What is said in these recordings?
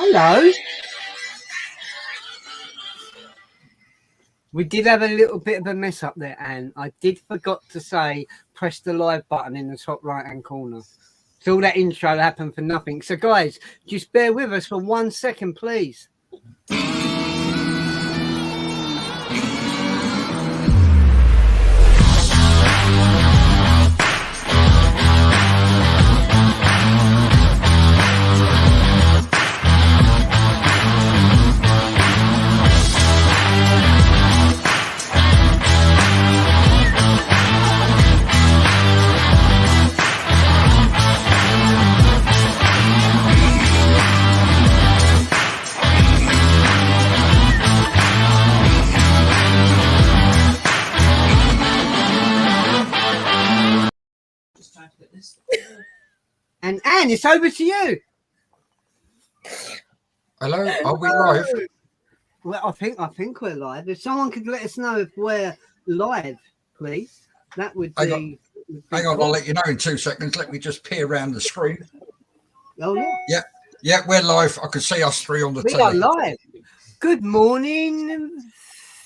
Hello. We did have a little bit of a mess up there, Anne. I did forgot to say press the live button in the top right-hand corner. So all that intro happened for nothing. So, guys, just bear with us for 1 second, please. And Anne, it's over to you. Hello, are we live? Well, I think we're live. If someone could let us know if we're live, please, that would be. Hang on, I'll let you know in 2 seconds. Let me just peer around the screen. Oh yeah. Yeah, we're live. I can see us three on the We telly. are live. Good morning,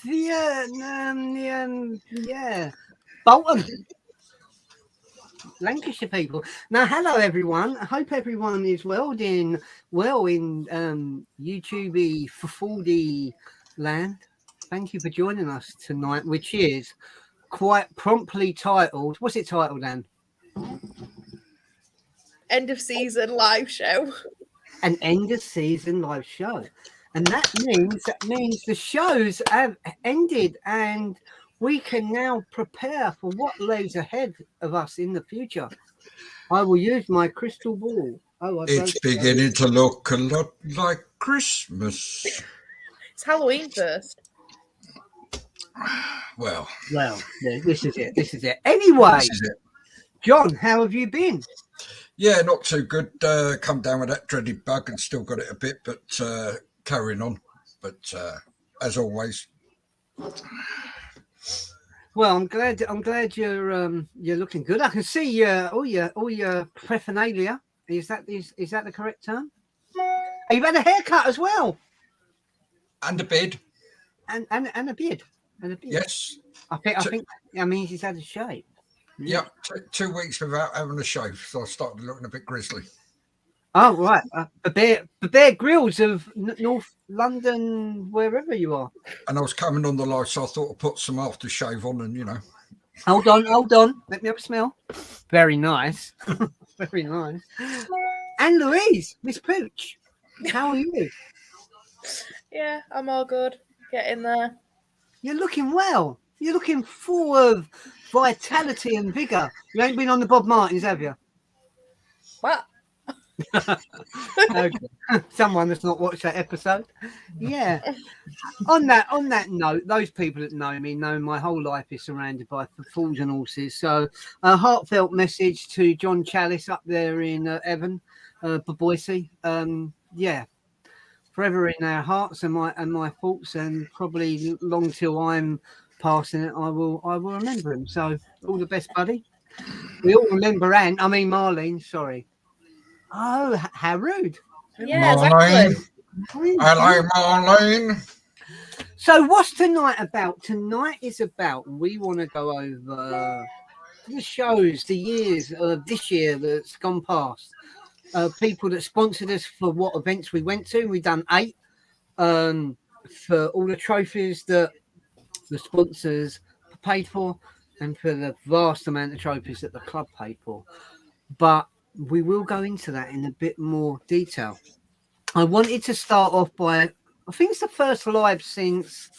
Vietnam. Yeah, Bolton, Lancashire people. Now, hello everyone. I hope everyone is well in YouTube for land. Thank you for joining us tonight, which is quite promptly titled. What's it titled, Anne? End of season live show. An end of season live show, and that means the shows have ended, and we can now prepare for what lays ahead of us in the future. I will use my crystal ball. It's beginning to look a lot like Christmas. It's Halloween first. Well, this is it. Anyway, this is it. John, how have you been? Yeah, not too good. Come down with that dreaded bug and still got it a bit, but carrying on. But as always. Well, I'm glad you're looking good. I can see all your paraphernalia. Is that the correct term? Oh, you've had a haircut as well, and a beard, and a beard, Yes, I think that means he's had a shave. Yeah, 2 weeks without having a shave, so I started looking a bit grisly. Oh right, the Bear Grylls of North London, wherever you are. And I was coming on the live, so I thought I'd put some aftershave on, and Hold on. Let me have a smell. Very nice, very nice. And Louise, Miss Pooch, how are you? Yeah, I'm all good. Getting there. You're looking well. You're looking full of vitality and vigour. You ain't been on the Bob Martins, have you? What? Okay. Someone that's not watched that episode. Yeah. On that note, those people that know me know my whole life is surrounded by fools and horses. So a heartfelt message to John Chalice up there in Evan, Boise. Yeah. Forever in our hearts and my thoughts, and probably long till I'm passing it, I will remember him. So all the best, buddy. We all remember Marlene. Sorry. Oh, how rude! Yeah, Marlene. exactly. Hello, Marlene. So what's tonight about? Tonight is about, we want to go over the shows, the years of this year that's gone past. People that sponsored us for what events we went to. We've done 8 for all the trophies that the sponsors paid for, and for the vast amount of trophies that the club paid for. But we will go into that in a bit more detail. I wanted to start off by, I think it's the first live since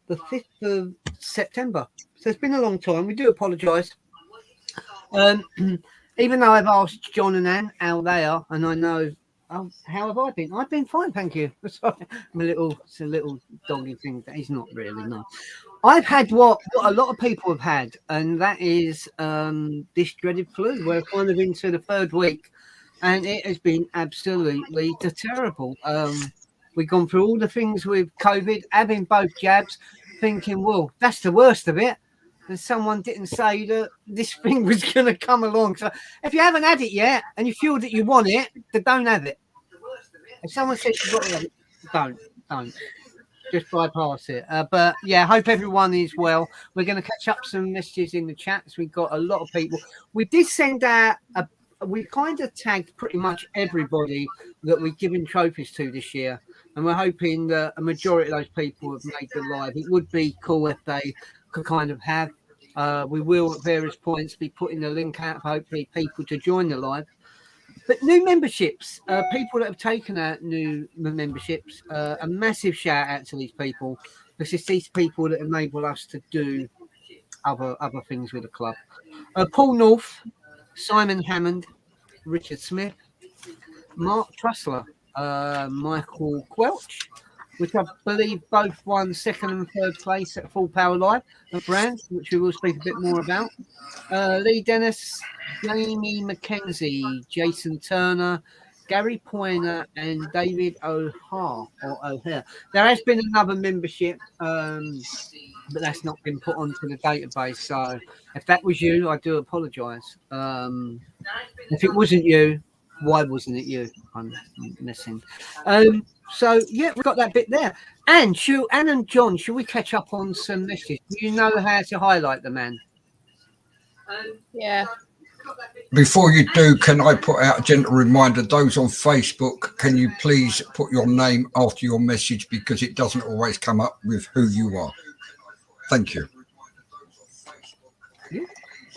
the 5th of September. So it's been a long time. We do apologise. Even though I've asked John and Anne how they are, and I know, how have I been? I've been fine, thank you. Sorry, it's a little doggy thing. He's not really, no. I've had what a lot of people have had, and that is this dreaded flu. We're kind of into the 3rd week, and it has been absolutely terrible. We've gone through all the things with COVID, having both jabs, thinking, well, that's the worst of it. And someone didn't say that this thing was going to come along. So if you haven't had it yet and you feel that you want it, then don't have it. If someone says you've got to, don't. Just bypass it. But yeah, hope everyone is well. We're going to catch up some messages in the chats. We've got a lot of people. We did send out we kind of tagged pretty much everybody that we've given trophies to this year. And we're hoping that a majority of those people have made the live. It would be cool if they could kind of have. We will at various points be putting the link out for hopefully people to join the live. But new memberships, people that have taken out new memberships, a massive shout out to these people because it's these people that enable us to do other things with the club. Paul North, Simon Hammond, Richard Smith, Mark Trussler, Michael Quelch, which I believe both won second and third place at Full Power Live at Brands, which we will speak a bit more about. Lee Dennis, Jamie McKenzie, Jason Turner, Gary Poyner, and David O'Hare. There has been another membership, but that's not been put onto the database. So if that was you, I do apologise. If it wasn't you, why wasn't it you? I'm missing. So yeah, we've got that bit there. And Anne and John, should we catch up on some messages? Do you know how to highlight the man? Yeah. Before you do, can I put out a gentle reminder? Those on Facebook, can you please put your name after your message because it doesn't always come up with who you are. Thank you. Yeah.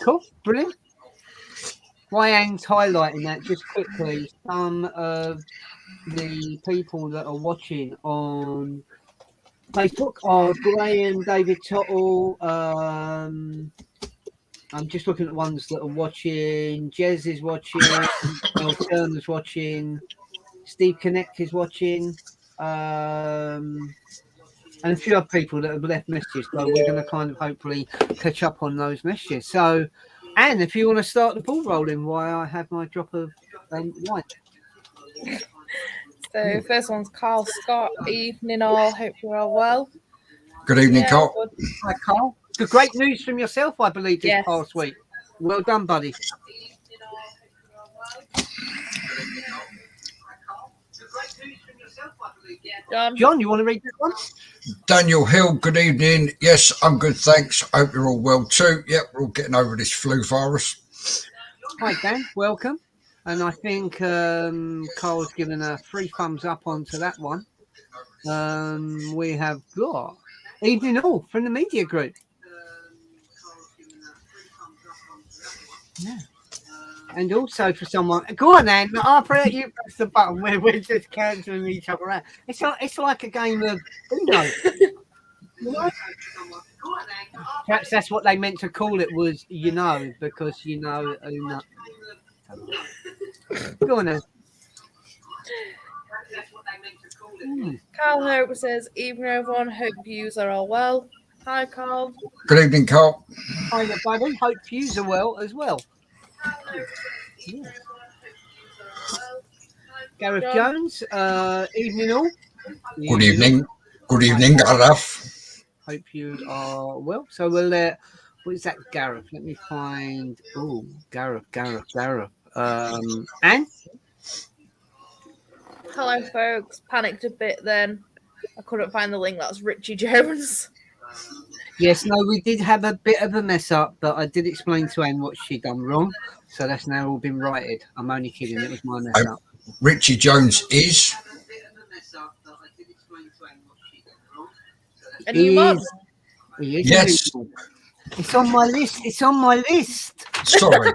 Cool, brilliant. Why Anne's highlighting that just quickly, some of the people that are watching on Facebook are Graham, David Tuttle. I'm just looking at ones that are watching. Jez is watching. Bill Turner's watching. Steve Connect is watching. And a few other people that have left messages. So we're going to kind of hopefully catch up on those messages. So, Anne, if you want to start the ball rolling while I have my drop of wine. So first one's Carl Scott. Evening all. Hope you're all well. Good evening, Carl. Good. Hi, Carl. The great news from yourself, I believe, this Yes. past week. Well done, buddy. John, you want to read that one? Daniel Hill, good evening. Yes, I'm good, thanks. I hope you're all well too. Yep, we're all getting over this flu virus. Hi, Dan. Welcome. And I think Carl's given a 3 thumbs up onto that one. We have got Evening All from the media group. Yeah. And also for someone, go on, Anne. After you press the button, we're just cancelling each other out. It's like a game of Uno. Perhaps that's what they meant to call it was because Uno. Go on, Anne. Carl Hope says, evening everyone. Hope yous are all well. Hi, Carl. Good evening, Carl. Hi, everybody. Hope you are well as well. Yeah. Gareth Jones, evening all. Good evening. Good evening, Gareth. Hope you are well. So we'll let. What is that, Gareth? Let me find. Oh, Gareth. Anne? Hello, folks. Panicked a bit then. I couldn't find the link. That's Richie Jones. Yes, no, we did have a bit of a mess up, but I did explain to Anne what she'd done wrong. So that's now all been righted. I'm only kidding. It was my mess up. Richie Jones is. A new mod. Yes. It's on my list. Sorry.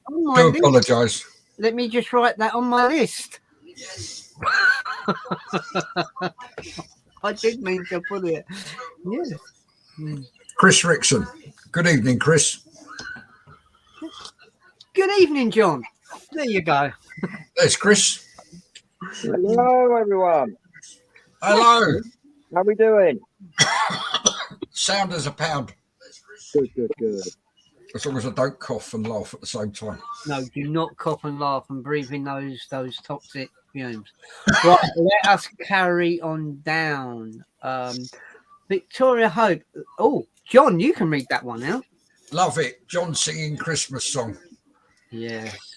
On my Do list. apologise. Let me just write that on my list. I did mean to put it. Yes. Chris Rickson. Good evening, Chris. Good evening, John. There you go. There's Chris. Hello, everyone. Hello. How we doing? Sound as a pound. Good. As long as I don't cough and laugh at the same time. No, do not cough and laugh and breathe in those toxic fumes. Right, let us carry on down. Victoria Hope. Oh, John, you can read that one out. Love it. John singing Christmas song. Yes.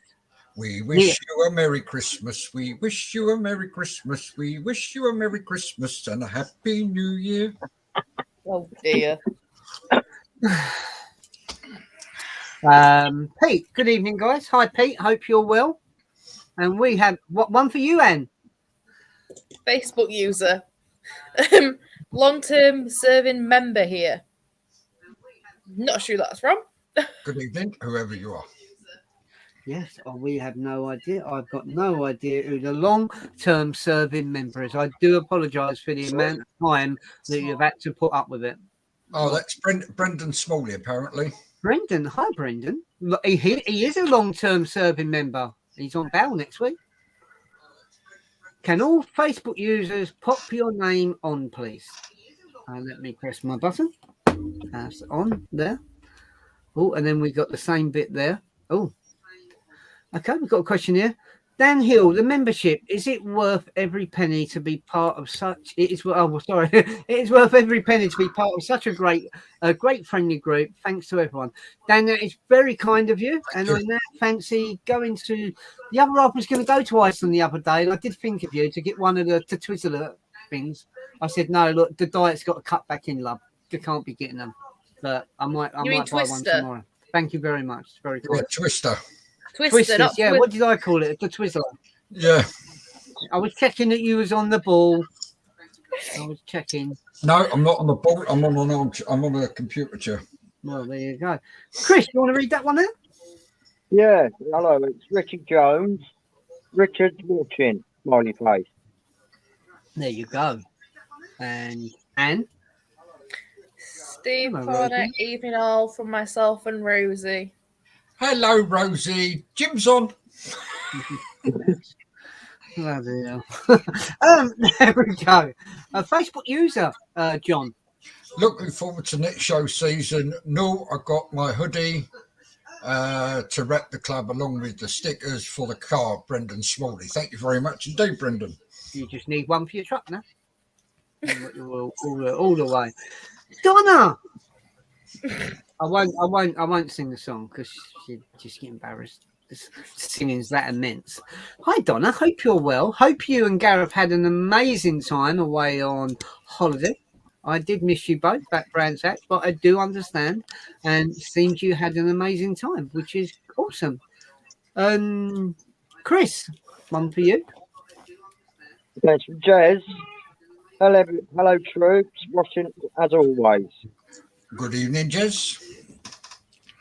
We wish you a Merry Christmas. We wish you a Merry Christmas. We wish you a Merry Christmas and a Happy New Year. Oh dear. Pete, good evening, guys. Hi, Pete. Hope you're well. And we have one for you, Anne. Facebook user. Long-term serving member here. Not sure who that's from. Good evening, whoever you are. Yes, we have no idea. I've got no idea who the long-term serving member is. I do apologise for the amount of time that you've had to put up with it. Oh, that's Brendan Smalley, apparently. Brendan, hi, Brendan. Look, he is a long-term serving member. He's on bail next week. Can all Facebook users pop your name on, please? Let me press my button. That's on there. Oh, and then we got the same bit there. Oh, okay. We've got a question here. Dan Hill, the membership, is it worth every penny to be part of such? It is. Oh, sorry. It is worth every penny to be part of such a great friendly group. Thanks to everyone. Dan, that is very kind of you. And I now fancy going to. The other half was going to go to Iceland the other day, and I did think of you to get one of the Twizzler things. I said, no, look, the diet's got to cut back in, love. You can't be getting them. But I might buy one tomorrow. Thank you very much. It's very kind. Yeah, Twister. Twister, not yeah. What did I call it? The Twizzler. Yeah. I was checking that you was on the ball. I was checking. No, I'm not on the ball. I'm on a computer chair. Well, there you go. Chris, you want to read that one out? Yeah, hello, it's Richard Jones. Richard's watching, smiley face. There you go. And Anne? Steve Hello, Corner, Rosie. evening all from myself and Rosie. Hello, Rosie. Jim's on. Bloody hell. There we go. A Facebook user, John. Looking forward to next show season. No, I got my hoodie to rep the club along with the stickers for the car, Brendan Smalley. Thank you very much indeed, Brendan. You just need one for your truck now. all the way. Donna. I won't sing the song because she just get embarrassed. Singing's that immense. Hi Donna, hope you're well. Hope you and Gareth had an amazing time away on holiday. I did miss you both back Brands Hatch, but I do understand, and it seems you had an amazing time, which is awesome. Chris, one for you. Thanks from Jez. Hello, troops. Watching as always. Good evening, Jez.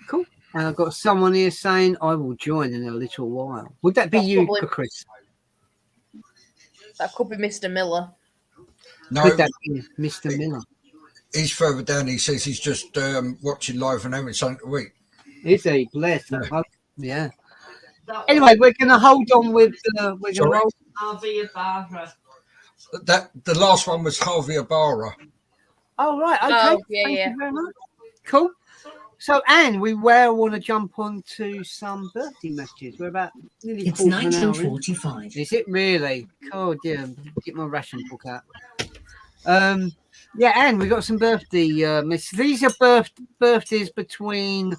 Cool. And I've got someone here saying I will join in a little while. Would that be That's you, probably- Chris? That could be Mr. Miller. No, Could that be Mr. Miller? he's further down. He says he's just watching live and having something to eat. Is he? Bless him. Yeah. Anyway, we're going to hold on with we're going to roll. Harvey Ibarra. That the last one was Harvey Ibarra. Oh, right. Okay. Oh, yeah, Thank yeah. you very much. Cool. So, Anne, we want to jump on to some birthday messages. We're about nearly It's quarter of an hour in. 1945. Is it really? Oh, dear. Get my ration book out. Yeah, Anne, we got some birthday messages. These are birthdays between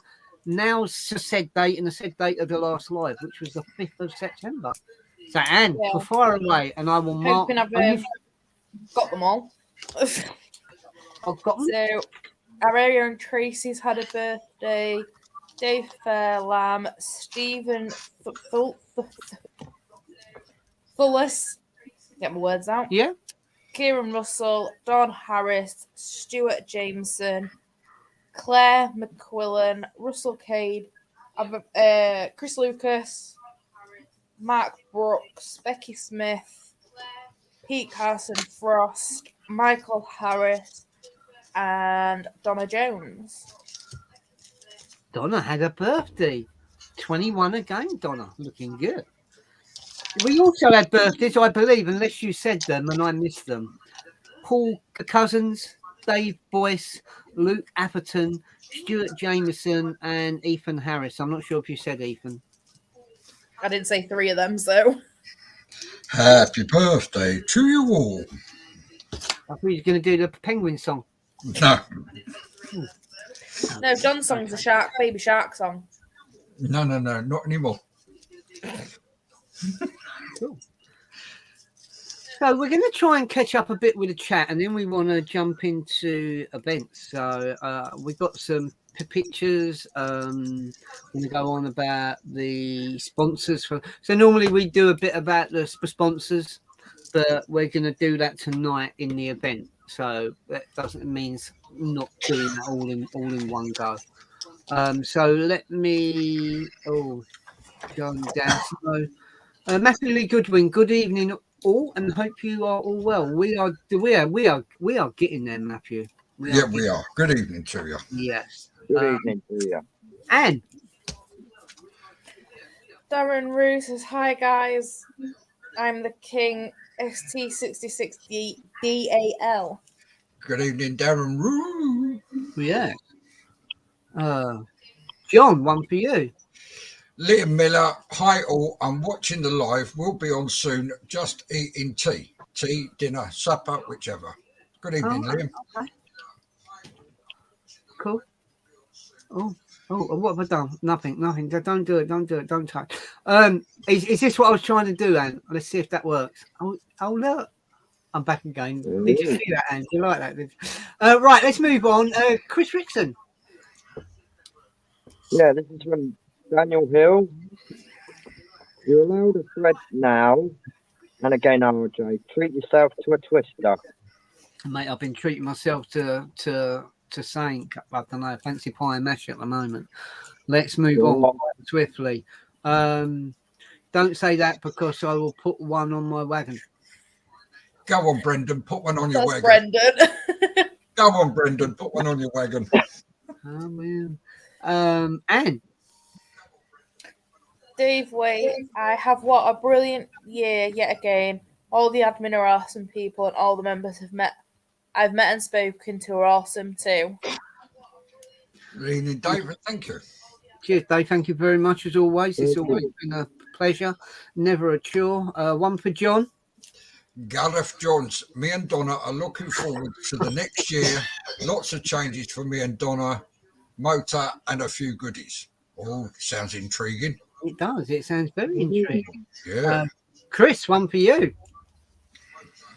now said date and the said date of the last live, which was the 5th of September. So, Anne, Yeah. fire away, and I will mark. Hoping I've got them all. I've got them. So, our area Tracy's had a birthday. Dave Fairlam, Stephen Fullis. Get my words out. Yeah. Kieran Russell, Don Harris, Stuart Jameson, Claire McQuillan, Russell Cade, Chris Lucas, Mark Brooks, Becky Smith, Pete Carson Frost, Michael Harris, and Donna Jones. Donna had a birthday. 21 again, Donna. Looking good. We also had birthdays, I believe, unless you said them and I missed them. Paul Cousins, Dave Boyce, Luke Atherton, Stuart Jameson, and Ethan Harris. I'm not sure if you said Ethan. I didn't say three of them, so. Happy birthday to you all. I thought he was going to do the Penguin song. No, No, Don's song's a baby shark song. not anymore. Cool. So we're going to try and catch up a bit with the chat, and then we want to jump into events. So we've got some pictures. We're going to go on about the sponsors. So normally we do a bit about the sponsors, but we're going to do that tonight in the event. So that doesn't mean not doing that all in one go. So let me go down. So, Matthew Lee Goodwin, good evening all, and hope you are all well. We are getting there, Matthew. We are. Good evening to you. Yes. Good evening to you. And Darren Rue says, "Hi guys, I'm the King ST66DAL." Good evening, Darren Roo. yeah. John, one for you. Liam Miller, hi all. I'm watching the live. We'll be on soon. Just eating tea, dinner, supper, whichever. Good evening, Liam. Okay. Cool. Oh, what have I done? Nothing. Don't do it. Don't touch. Is this what I was trying to do, Anne? Let's see if that works. Oh, look. I'm back again. Did you see that, Anne? You like that? Right, let's move on. Chris Rickson. Yeah, this is from Daniel Hill. You're allowed a thread now. And again, RJ, treat yourself to a twister. Mate, I've been treating myself to saying, I don't know, fancy pie and mash at the moment. Let's move on swiftly. Don't say that because I will put one on my wagon. Go on, Brendan, put one on your wagon. Brendan. Go on, Brendan, put one on your wagon. Oh, man. Anne. Dave Wade, I have what a brilliant year yet again. All the admin are awesome people, and all the members I've met and spoken to are awesome too. Good evening, David. Thank you. Cheers, Dave. Thank you very much as always. It's always been a pleasure, never a chore. One for John. Gareth Johns, me and Donna are looking forward to the next year. Lots of changes for me and Donna, motor and a few goodies. Oh, sounds intriguing. It does. It sounds very intriguing. Yeah. Chris, one for you.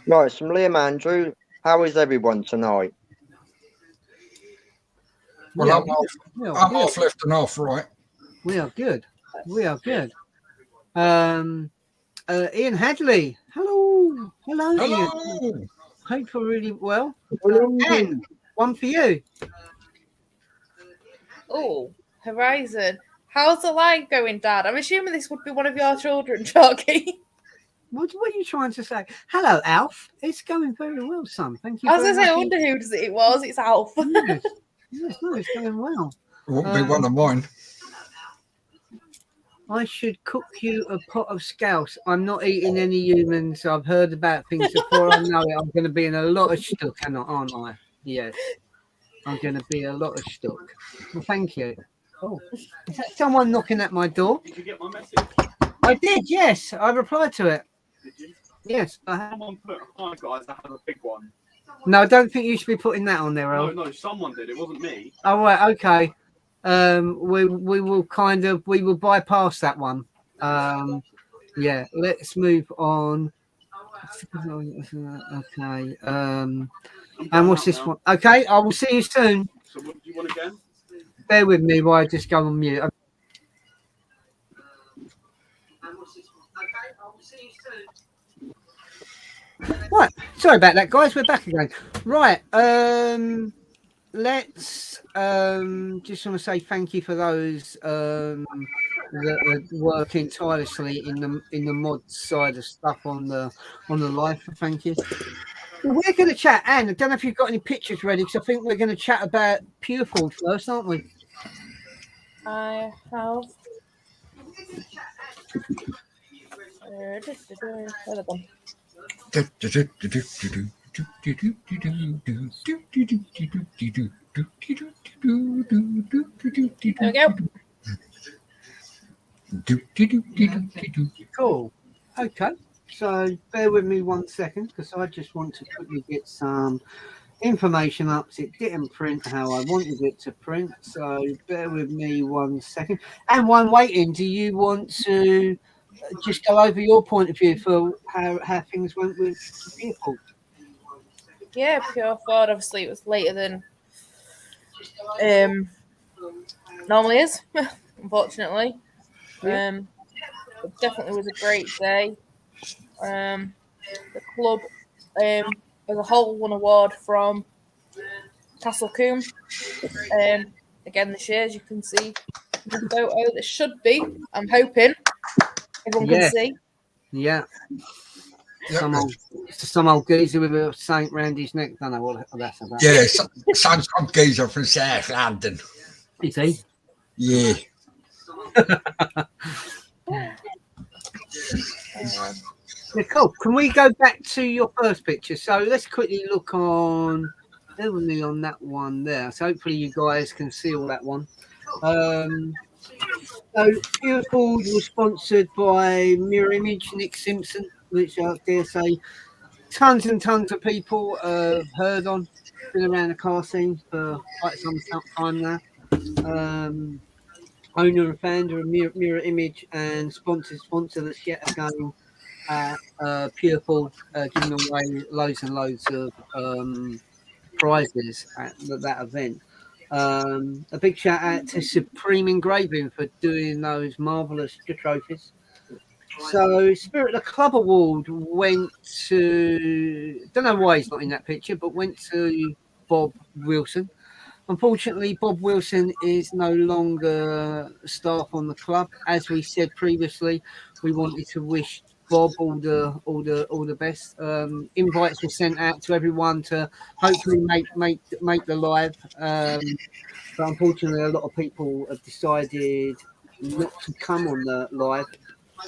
Right, from Liam Andrew. How is everyone tonight? Well, I'm half left and half right. We are good. Ian Hadley. Hello, Ian. Hope you're really well. And one for you. Oh, Horizon. How's the line going, Dad? I'm assuming this would be one of your children, Chalky. What are you trying to say? Hello, Alf. It's going very well, son. Thank you. I was going to say, I wonder who it was. It's Alf. Yes, no, it's going well. It won't be one of mine. I should cook you a pot of scouse. I'm not eating any humans. I've heard about things before I know it. I'm going to be in a lot of stuck, aren't I? Yes. I'm going to be a lot of stuck. Well, thank you. Oh, is that someone knocking at my door? Did you get my message? I did, yes. I replied to it. Did you? Yes, I have. Someone put, hi guys, I have a big one. No, I don't think you should be putting that on there, Earl. No, someone did. It wasn't me. Oh, right, okay. We will bypass that one. Yeah, let's move on. Okay. And what's this one? Okay, I will see you soon. So what do you want again? Bear with me while I just go on mute. Right, sorry about that, guys. We're back again. Right, let's just want to say thank you for those that are working tirelessly in the mod side of stuff on the live. Thank you. We're going to chat, Anne. I don't know if you've got any pictures ready, because I think we're going to chat about Pureford first, aren't we? I have. There we go. Cool. Okay. So bear with me 1 second, because I just want to quickly get some information up. So it didn't print how I wanted it to print. So bear with me 1 second. And while I'm waiting, do you want to just go over your point of view for how things went with people. Yeah, Pure Ford. Obviously, it was later than normally is, unfortunately. Yeah. It definitely was a great day. The club as a whole won an award from Castle Coombe. Again, this year, as you can see in the photo, that should be, I'm hoping, everyone Yeah. can see. Yeah. Yeah, Some old geezer with a saint round his neck. Don't know what that's about. yeah, some geezer from South London. Is he? Yeah. Yeah, cool. Can we go back to your first picture? So let's quickly look on that one there. So hopefully you guys can see all that one. So Pure Ford was sponsored by Mirror Image, Nick Simpson, which I dare say tons and tons of people have heard on. Been around the car scene for quite some time now. Owner and founder of Mirror Image and sponsor us yet again at Pure Ford, giving away loads and loads of prizes at that event. A big shout out to Supreme Engraving for doing those marvelous trophies. So, Spirit of the Club Award went to, don't know why he's not in that picture, but went to Bob Wilson. Unfortunately, Bob Wilson is no longer staff on the club. As we said previously, we wanted to wish Bob all the best. Invites were sent out to everyone to hopefully make the live. But unfortunately, a lot of people have decided not to come on the live.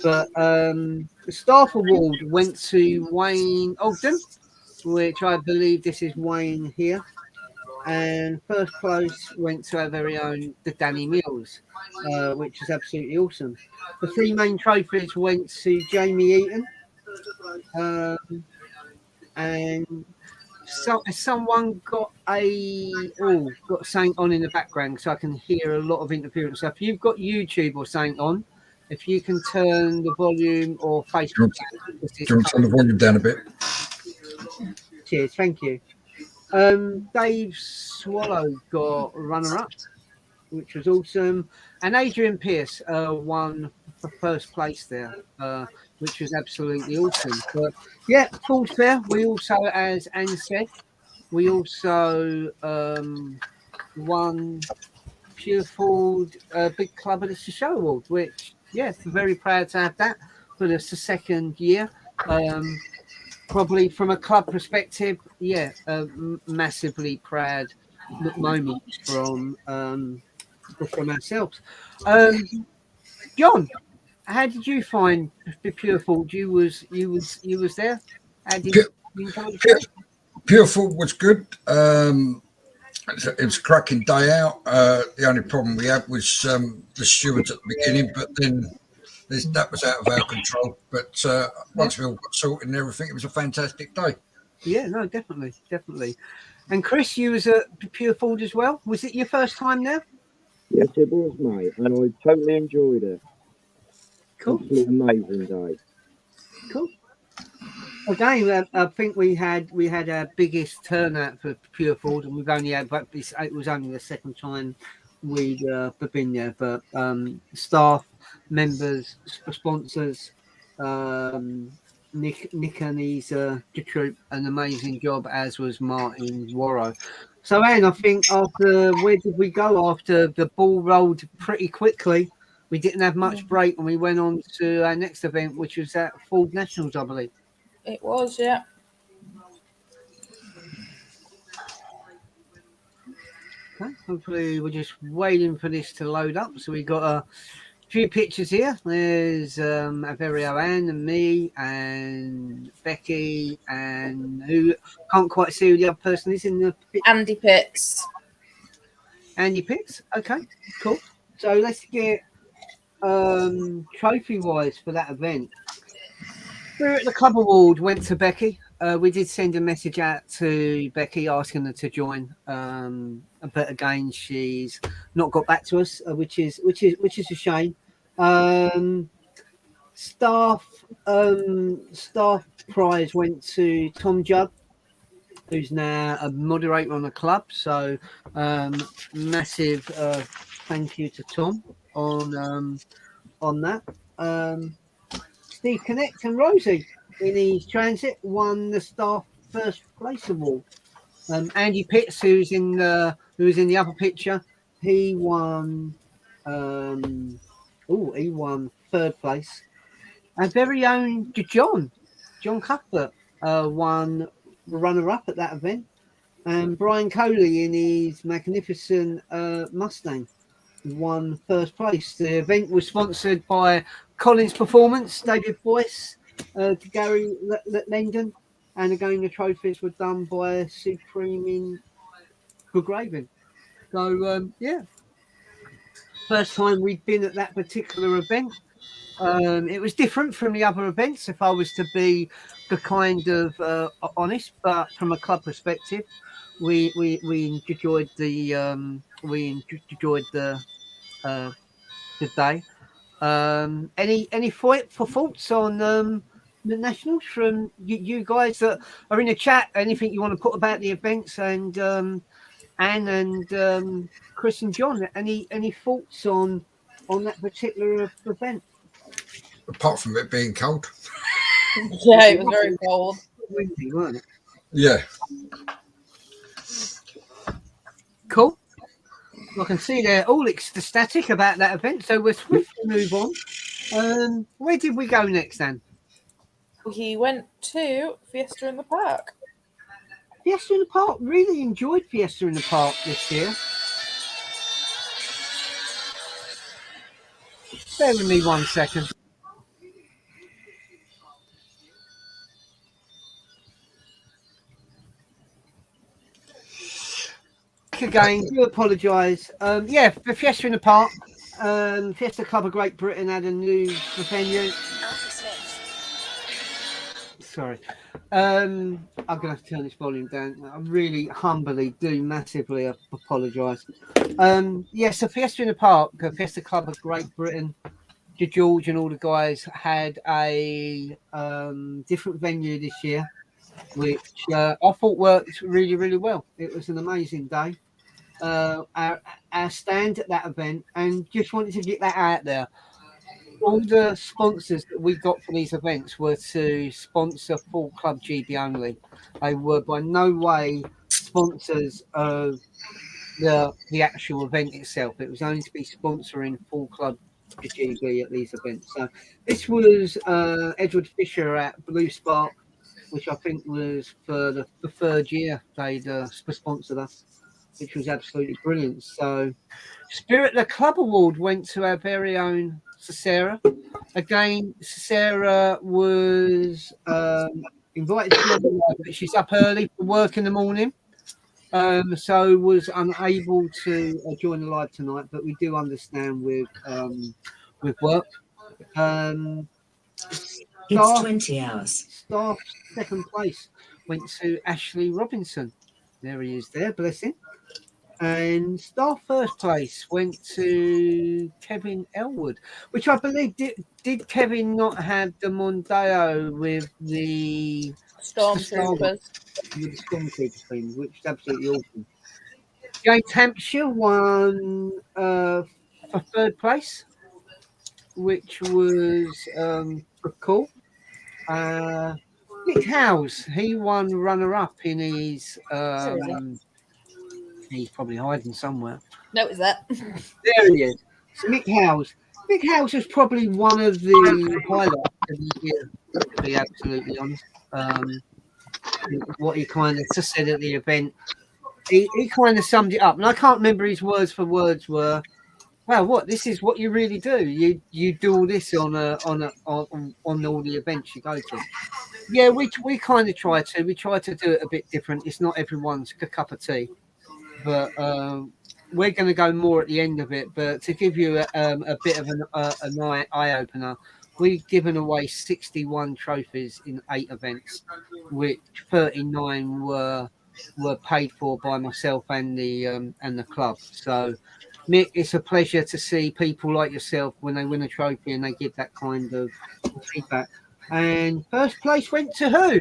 But the staff award went to Wayne Ogden, which I believe this is Wayne here. And first place went to our very own the Danny Mills, which is absolutely awesome. The three main trophies went to Jamie Eaton, and someone got got Saint on in the background, so I can hear a lot of interference. So if you've got YouTube or Saint on, if you can turn the volume or Facebook. Do you want to turn the volume down a bit? Cheers, thank you. Dave Swallow got runner-up, which was awesome, and Adrian Pierce won for first place there, which was absolutely awesome. But yeah, full fair. We also, as Anne said, we also won Pure Ford Big Club of the Show Award, which we're very proud to have that for the second year. Probably from a club perspective, massively proud moment from ourselves. John, how did you find the Pure Ford? You was there. How did you enjoy it? Pure Ford was good. It was a cracking day out. The only problem we had was the stewards at the beginning, but then that was out of our control. But once we all got sorted and everything, it was a fantastic day. Yeah, no, definitely. And Chris, you was at Pure Ford as well. Was it your first time there? Yes, it was, mate, and I totally enjoyed it. Cool. Absolutely amazing day. Cool. Again, I think we had our biggest turnout for Pure Ford, and we've only had, but it was only the second time we'd been there. But staff, members, sponsors, Nick and his troop, an amazing job, as was Martin Warrow. So, Anne, I think after, where did we go after the ball rolled pretty quickly? We didn't have much break, and we went on to our next event, which was at Ford Nationals, I believe. It was, yeah. Okay, hopefully we're just waiting for this to load up. So we got a few pictures here. There's our very own Anne and me and Becky, and who can't quite see who the other person is in the picture. Andy Pitts. Andy Pitts. Okay, cool. So let's get trophy wise for that event. Spirit of the Club Award went to Becky. We did send a message out to Becky asking her to join, but again, she's not got back to us, which is a shame. Staff prize went to Tom Judd, who's now a moderator on the club. So massive thank you to Tom on that. Steve Connect and Rosie in his transit won the staff first place award. Andy Pitts, who's in the upper picture, he won third place. Our very own John Cuthbert won runner-up at that event, and Brian Coley in his magnificent Mustang won first place. The event was sponsored by Collins Performance, David Boyce, Gary Lendon, and again the trophies were done by Supreme in Goodgraving. So first time we'd been at that particular event. It was different from the other events, if I was to be the kind of honest, but from a club perspective, we enjoyed the day. Any thoughts on the nationals from you guys that are in the chat? Anything you want to put about the events, and Anne and Chris and John? Any thoughts on that particular event? Apart from it being cold. Yeah, it was very cold. Windy, weren't it? Yeah. Cool. I can see they're all ecstatic about that event, so we'll swiftly move on. Where did we go next, Anne? He went to Fiesta in the Park. Fiesta in the Park. Really enjoyed Fiesta in the Park this year. Bear with me 1 second. Again, do apologise. For Fiesta in the Park, Fiesta Club of Great Britain had a new venue. Sorry, I'm gonna have to turn this volume down. I really humbly do massively apologise. So Fiesta in the Park, Fiesta Club of Great Britain, George and all the guys had a different venue this year, which I thought worked really, really well. It was an amazing day. Our stand at that event, and just wanted to get that out there. All the sponsors that we got for these events were to sponsor full club GB only. They were by no way sponsors of the actual event itself. It was only to be sponsoring full club GB at these events. So this was Edward Fisher at Blue Spark, which I think was for the third year they'd sponsored us, which was absolutely brilliant. So Spirit of the Club Award went to our very own Cicera. Again, Cicera was invited to the live, but she's up early for work in the morning, so was unable to join the live tonight, but we do understand with work. It's 20 hours. Staff second place went to Ashley Robinson. There he is there, bless him. And staff first place went to Kevin Elwood, which I believe did Kevin not have the Mondeo with the Stormtroopers. With the Stormtroopers thing, which is absolutely awesome. James Hampshire won for third place, which was cool. Nick Howes, he won runner-up in his. He's probably hiding somewhere. No, it's that. There he is. So Nick Howes. Nick Howes was probably one of the highlights of the year, to be absolutely honest. What he kind of said at the event, he kind of summed it up, and I can't remember his words for words were, "Well, this is what you really do. You do all this on all the events you go to." Yeah, we kind of try to. We try to do it a bit different. It's not everyone's cup of tea. But we're going to go more at the end of it. But to give you a bit of an eye opener, we've given away 61 trophies in 8 events, which 39 were paid for by myself and the club. So Mick, it's a pleasure to see people like yourself when they win a trophy and they give that kind of feedback. And first place went to who?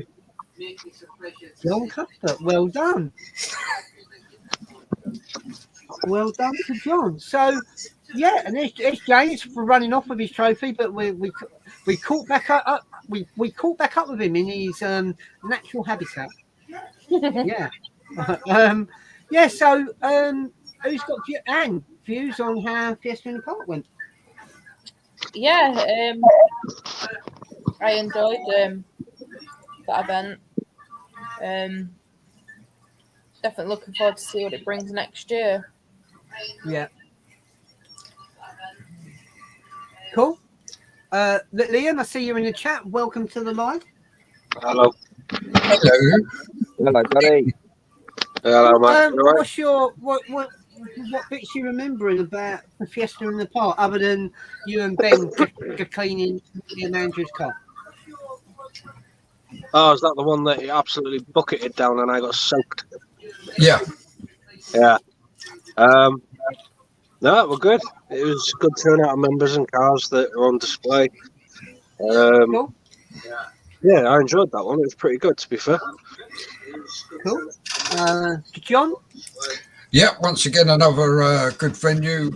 John Cuthbert. Well done. Well done to John. So, yeah, and there's James for running off with his trophy, but we caught back up. We caught back up with him in his natural habitat. Yeah. Yeah. So, who's got views on how Fiesta in the Park went? Yeah, I enjoyed that event. Definitely looking forward to see what it brings next year. Yeah. Cool. Liam, I see you're in the chat. Welcome to the live. Hello. Hello. Hello, Johnny. Hello, mate. You all right? What's your what bits you remembering about the Fiesta in the Park, other than you and Ben cleaning Liam Andrews' car? Oh, is that the one that he absolutely bucketed down and I got soaked? Yeah. Yeah. No, we're good. It was a good turnout of members and cars that are on display. Cool. Yeah, I enjoyed that one. It was pretty good, to be fair. Cool. John? Yeah, once again, another good venue.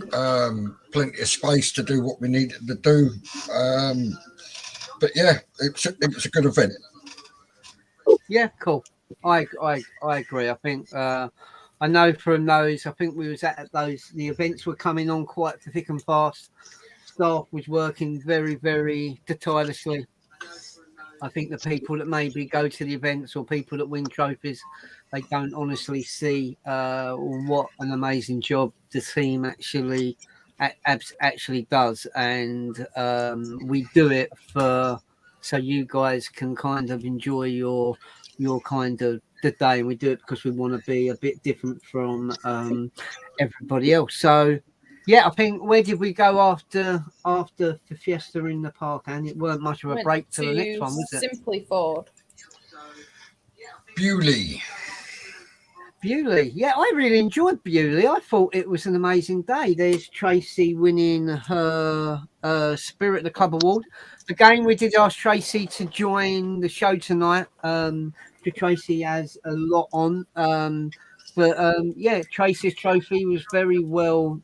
Plenty of space to do what we needed to do. But yeah, it was a good event. Yeah, cool. I agree. I think I know from those. I think we was at those. The events were coming on quite thick and fast. Staff was working very, very tirelessly. I think the people that maybe go to the events or people that win trophies, they don't honestly see what an amazing job the team actually does, and we do it so you guys can kind of enjoy your kind of the day, and we do it because we want to be a bit different from everybody else. So yeah, I think where did we go after the Fiesta in the Park? And it weren't much of a Went break to the next one, was it? Simply Ford. Bewley. Bewley, yeah, I really enjoyed Bewley. I thought it was an amazing day. There's Tracy winning her Spirit of the Club award. Again, we did ask Tracy to join the show tonight. Tracy has a lot on, but yeah, Tracy's trophy was very well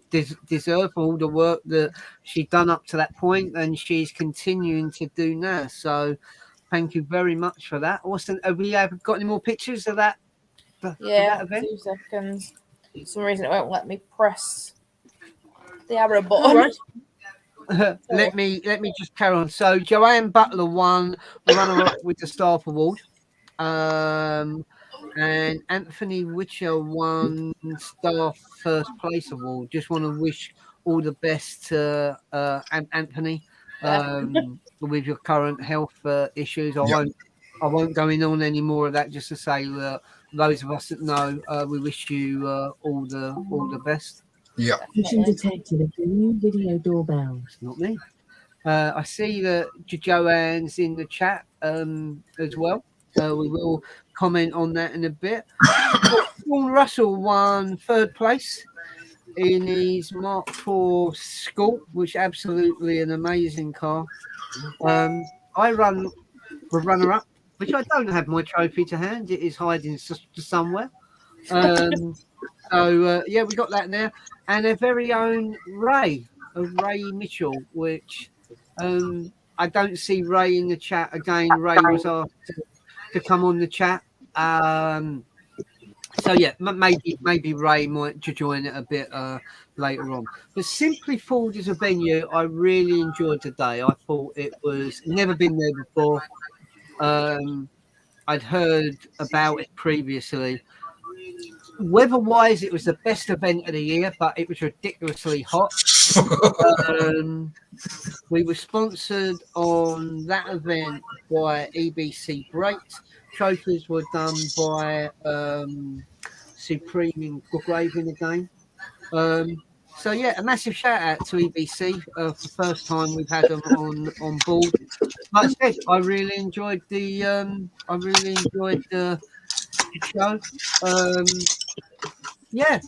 deserved for all the work that she'd done up to that point, and she's continuing to do now. So, thank you very much for that. Austin, have we got any more pictures of that? Yeah, 2 seconds. For some reason, it won't let me press the arrow button. Right. let me just carry on. So Joanne Butler won runner-up with the Staff Award, and Anthony Witcher won Staff First Place Award. Just want to wish all the best to Anthony with your current health issues. I won't go in on any more of that. Just to say that those of us that know, we wish you all the best. Yeah. Mission detected a new video doorbell. It's not me. I see that Joanne's in the chat as well. We will comment on that in a bit. Sean Russell won third place in his Mark IV Scorp, which absolutely an amazing car. I run the runner-up, which I don't have my trophy to hand. It is hiding somewhere. So yeah, we got that now, and their very own Ray Mitchell, which I don't see Ray in the chat again. Ray was asked to come on the chat. So yeah, maybe Ray might join it a bit later on. But Simply Ford as a venue, I really enjoyed today. I thought it was never been there before. I'd heard about it previously. Weather-wise, it was the best event of the year, but it was ridiculously hot. We were sponsored on that event by EBC Brakes. Trophies were done by Supreme in Goodgraving again. So yeah, a massive shout out to EBC for the first time we've had them on board. Like I said, I really enjoyed the show. Yeah,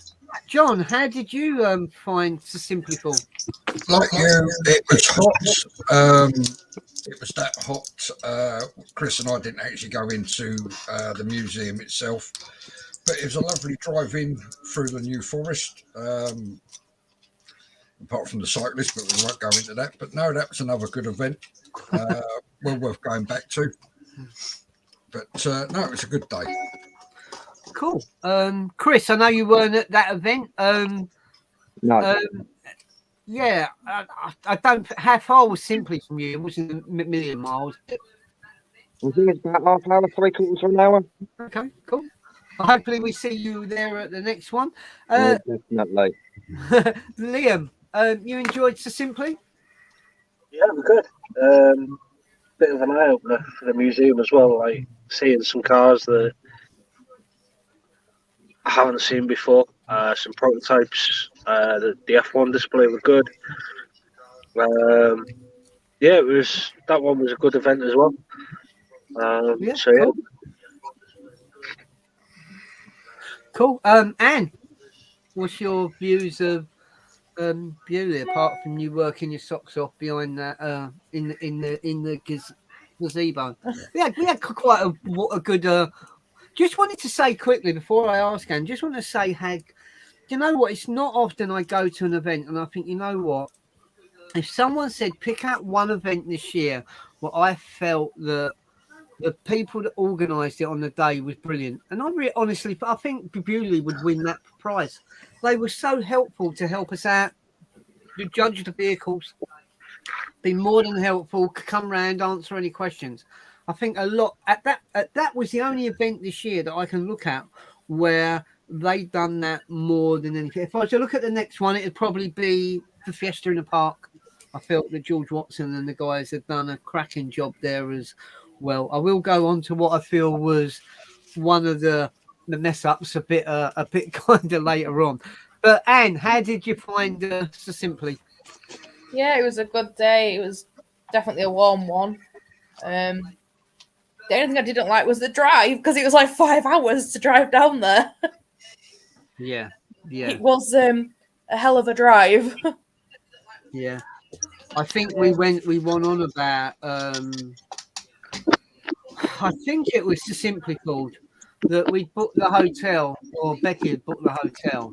John, how did you find to Simply Full? Like you, it was hot. It was that hot. Chris and I didn't actually go into the museum itself, but it was a lovely drive-in through the New Forest. Apart from the cyclists, but we won't go into that. But no, that was another good event. Well worth going back to. But no, it was a good day. Cool. Chris, I know you weren't at that event. No, Yeah, I don't. How far was Simply from you? It wasn't a million miles. I think it's about half an hour, 3/4 of an hour. Okay, cool. Well, hopefully we see you there at the next one. Yeah, definitely. Liam, you enjoyed So Simply? Yeah, we're good. Bit of an eye opener for the museum as well, like seeing some cars that I haven't seen before. Some prototypes. The F1 display were good. Yeah, it was. That one was a good event as well. So yeah, cool. Cool. Anne, what's your views of Bewley, apart from you working your socks off behind that in the gazebo? We had quite a good. Just wanted to say quickly before I ask Anne, just want to say, Hag, you know what? It's not often I go to an event and I think, you know what? If someone said pick out one event this year, well, I felt that the people that organised it on the day was brilliant. And honestly, I think Bewley would win that prize. They were so helpful to help us out, to judge the vehicles, be more than helpful, come round, answer any questions. I think a lot that was the only event this year that I can look at where they done that more than anything. If I was to look at the next one, it'd probably be the Fiesta in the Park. I felt that George Watson and the guys had done a cracking job there as well. I will go on to what I feel was one of the mess ups a bit kind of later on. But Anne, how did you find So Simply? Yeah, it was a good day. It was definitely a warm one. The only thing I didn't like was the drive because it was like 5 hours to drive down there. Yeah. It was a hell of a drive. Yeah. I think we went on about I think it was just simply called that we booked the hotel, or Becky had booked the hotel,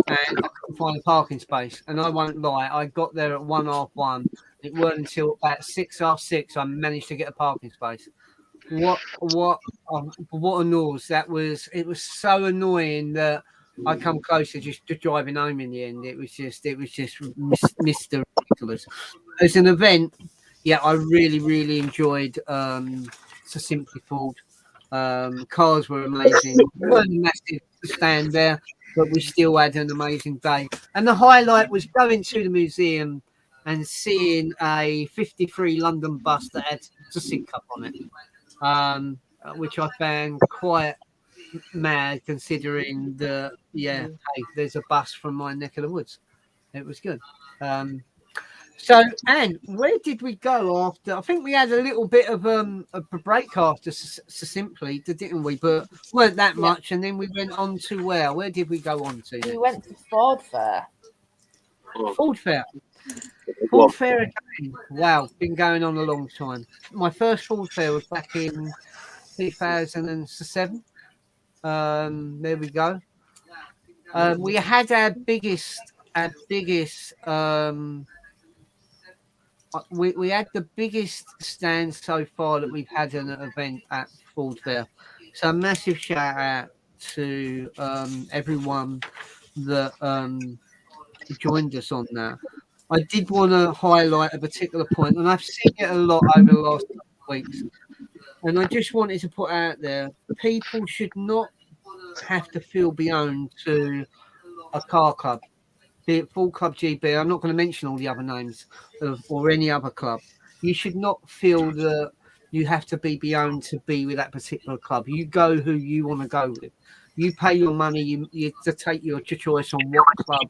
and I couldn't find a parking space. And I won't lie, I got there at 1:30. It weren't until about 6:30 I managed to get a parking space. What a noise that was! It was so annoying that I come closer just driving home in the end. It was just Mr. Ridiculous. As an event, yeah, I really enjoyed So Simply Ford. Cars were amazing. It wasn't a massive stand there, but we still had an amazing day. And the highlight was going to the museum and seeing a 53 London bus that had the Sync Cup on it, which I found quite mad considering that, hey, there's a bus from my neck of the woods. It was good. So, Anne, where did we go after? I think we had a little bit of a break after So Simply, didn't we? But weren't that much. And then we went on to where? Where did we go on to? We went to Ford Fair. Ford Fair. Ford Fair again. Wow, been going on a long time. My first Ford Fair was back in 2007. There we go. We had our biggest. We had the biggest stand so far that we've had in an event at Ford Fair. So a massive shout out to everyone that joined us on that. I did want to highlight a particular point, and I've seen it a lot over the last couple of weeks. And I just wanted to put out there, people should not have to feel bound to a car club, be it Full Club GB. I'm not going to mention all the other names or any other club. You should not feel that you have to be bound to be with that particular club. You go who you want to go with. You pay your money. You to take your choice on what club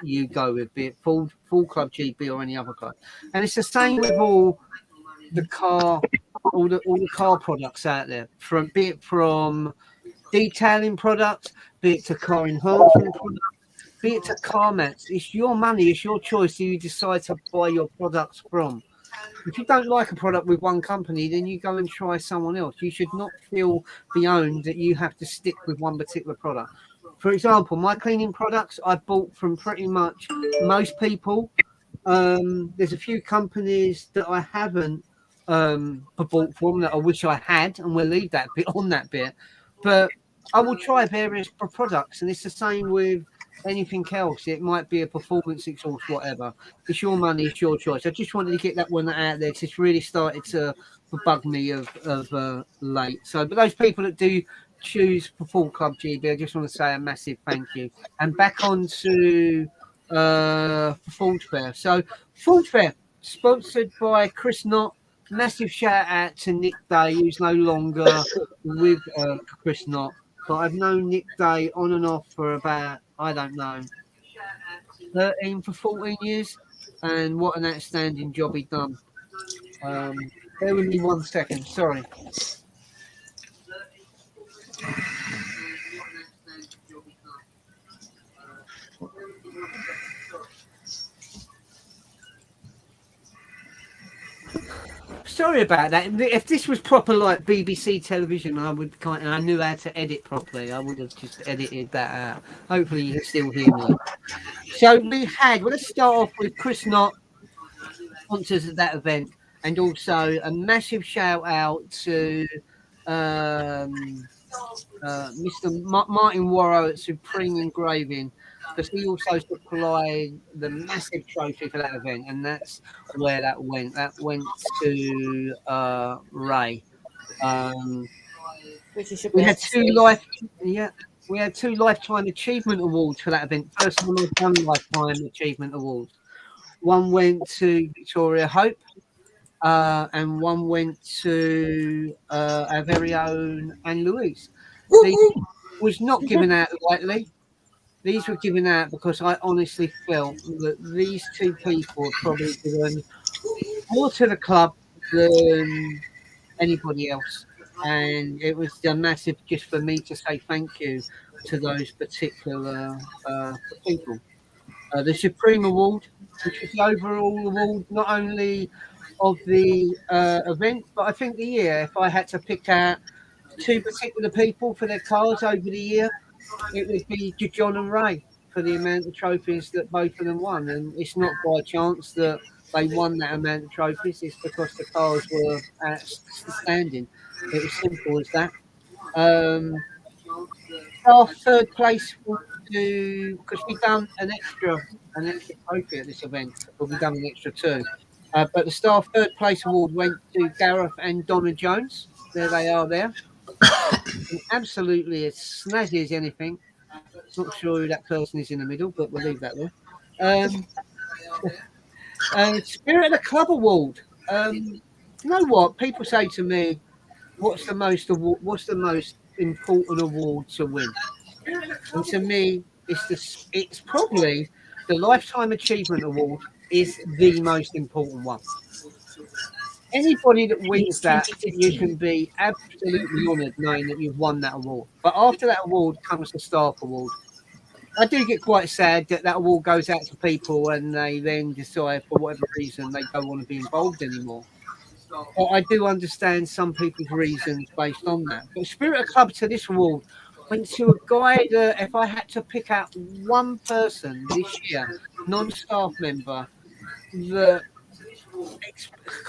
you go with, be it Full Club GB or any other club. And it's the same with all the car products out there, from detailing products, be it to car enhancement products, be it to car mats. It's your money, it's your choice who you decide to buy your products from. If you don't like a product with one company, then you go and try someone else. You should not feel owned that you have to stick with one particular product. For example, my cleaning products I bought from pretty much most people. There's a few companies that I haven't bought from that I wish I had, and we'll leave that bit on that bit. But I will try various products, and it's the same with anything else. It might be a performance exhaust, whatever. It's your money, it's your choice. I just wanted to get that one out there because it's really started to bug me of late. So, but those people that do choose Perform Club GB, I just want to say a massive thank you. And back on to Performance Fair. So, Performance Fair sponsored by Chris Knott. Massive shout out to Nick Day, who's no longer with Chris Knott. But I've known Nick Day on and off for about, I don't know, 13 for 14 years. And what an outstanding job he done. Bear with me 1 second, sorry. Sorry about that. If this was proper like BBC television, I would I knew how to edit properly. I would have just edited that out. Hopefully you can still hear me. So let's start off with Chris Knott, sponsors of that event, and also a massive shout out to Mr. Martin Warrow at Supreme Engraving, because he also supplied the massive trophy for that event, and that's where that went. That went to Ray. Which you should We be had able to see. we had 2 lifetime achievement awards for that event. First one was 1 lifetime achievement award. One went to Victoria Hope, and one went to our very own Anne Louise. These was not given out lightly. These were given out because I honestly felt that these 2 people are probably given more to the club than anybody else. And it was a massive just for me to say thank you to those particular people. The Supreme Award, which was the overall award not only of the event, but I think the year. If I had to pick out 2 particular people for their cars over the year, it would be John and Ray for the amount of trophies that both of them won. And it's not by chance that they won that amount of trophies. It's because the cars were outstanding. It was simple as that. Our 3rd place will do, because we've done an extra trophy at this event, but we've done an extra 2. But the Star 3rd place award went to Gareth and Donna Jones. There they are there. Absolutely as snazzy as anything. Not sure who that person is in the middle, but we'll leave that there. Spirit of the Club Award. You know what? People say to me, what's the most important award to win? And to me, it's probably the Lifetime Achievement Award is the most important one. Anybody that wins that, you can be absolutely honoured knowing that you've won that award. But after that award comes the Staff Award. I do get quite sad that award goes out to people and they then decide for whatever reason they don't want to be involved anymore. But I do understand some people's reasons based on that. But Spirit of Club to this award went to a guy that if I had to pick out one person this year, non-staff member, that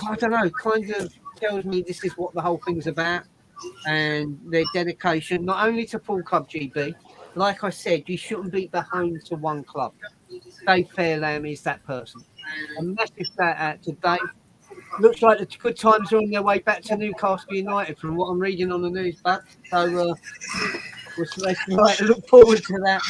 I don't know, kind of tells me this is what the whole thing's about, and their dedication not only to Full Club GB. Like I said, you shouldn't beat the home to one club. Dave Fairlamb is that person. A massive shout out to Dave. Looks like the good times are on their way back to Newcastle United from what I'm reading on the news, but so let's look forward to that.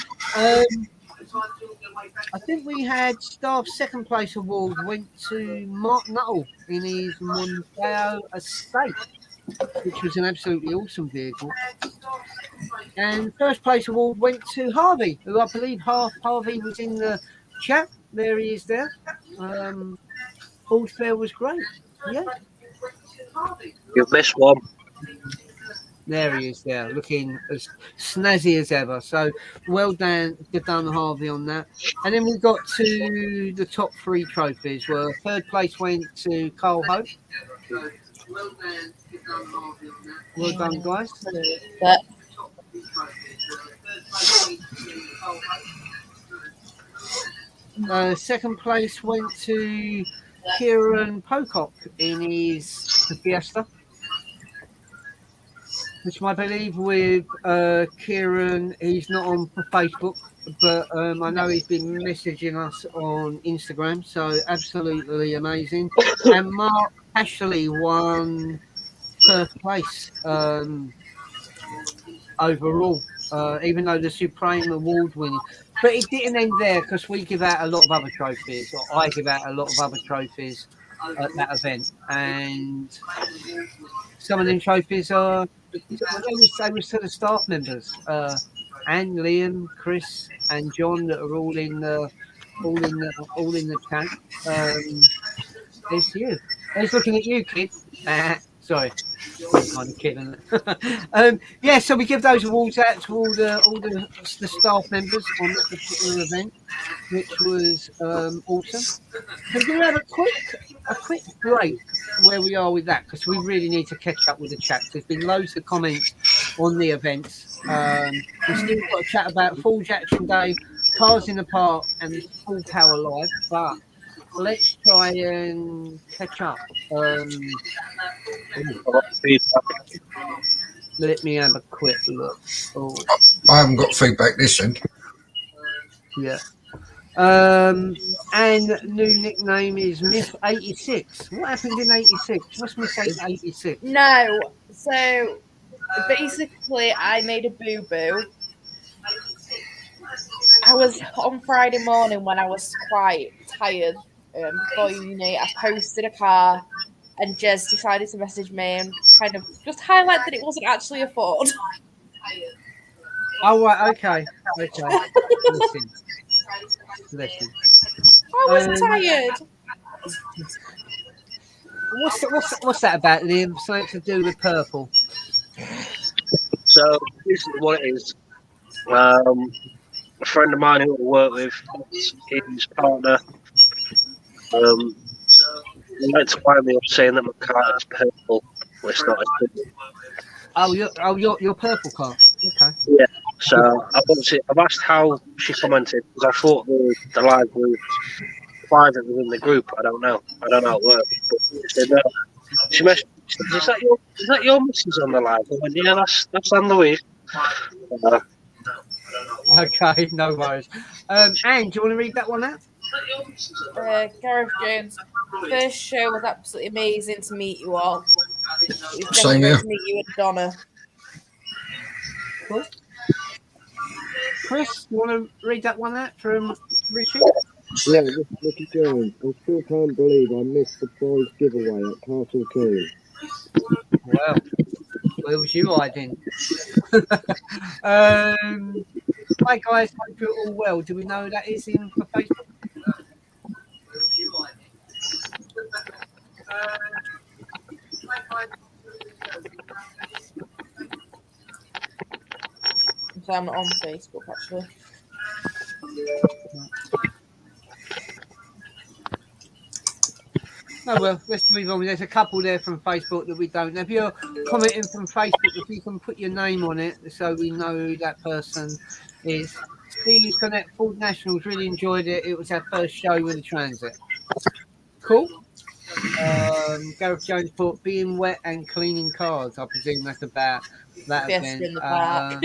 I think we had Staff 2nd place award went to Mark Nuttall in his Mondeo Estate, which was an absolutely awesome vehicle. And 1st place award went to Harvey, who I believe Harvey was in the chat. There he is there. All fair was great. Yeah. You've missed one. There he is there, looking as snazzy as ever. So well done, Harvey, on that. And then we got to the top 3 trophies, where third place went to Carl Hope. Well done, guys. Second place went to Kieran Pocock in his Fiesta, which I believe with Kieran, he's not on Facebook, but I know he's been messaging us on Instagram, so absolutely amazing. And Mark Ashley won first place overall, even though the Supreme Award winning. But it didn't end there, because we give out a lot of other trophies, or I give out a lot of other trophies at that event, and some of them trophies are they was to the staff members, and Liam, Chris, and John, that are all in the chat. There's you. He's looking at you, kid. Sorry, kind of kidding. Yeah, so we give those awards out to all the staff members on that particular event, which was awesome. We're going to have a quick break where we are with that, because we really need to catch up with the chat. There's been loads of comments on the events. We've still got to chat about Forge Action Day, Cars in the Park, and Full Tower Live, but let's try and catch up. Let me have a quick look. Oh, I haven't got feedback this end. yeah. And new nickname is Miss 86. What happened in 86? What's Miss 86? No, so basically, I made a boo-boo. I was on Friday morning when I was quite tired before uni. I posted a car, and Jez decided to message me and kind of just highlight that it wasn't actually a Ford. Oh, right, okay. Listen. I was tired. What's that about, Liam? Something to do with purple? So this is what it is. A friend of mine who I work with, his partner, he likes to wind me up saying that my car is purple. Well, it's not. Your purple car. Okay. Yeah. So I've asked how she commented, because I thought the live was private within the group. I don't know how it works. But she said, no. She messaged, is that your missus on the live? I went, yeah, that's Anne Louise. Okay, no worries. Anne, do you want to read that one out? Gareth Jones, first show was absolutely amazing to meet you all. It was Same definitely here. to meet you and Donna. Cool. Chris, you want to read that one out from Richie? Yeah, this is Nicky Jones. I still can't believe I missed the prize giveaway at Castle Key. Well, where was you hiding? Hi guys, hope you're all well. Do we know that is in for Facebook? So I'm not on Facebook actually. Oh well, let's move on. There's a couple there from Facebook that we don't know. If you're commenting from Facebook, if you can put your name on it so we know who that person is. Steve Connect Ford Nationals, really enjoyed it. It was our first show with the Transit. Cool. Gareth Jones put being wet and cleaning cars. I presume that's about that Fiesta event. in the park.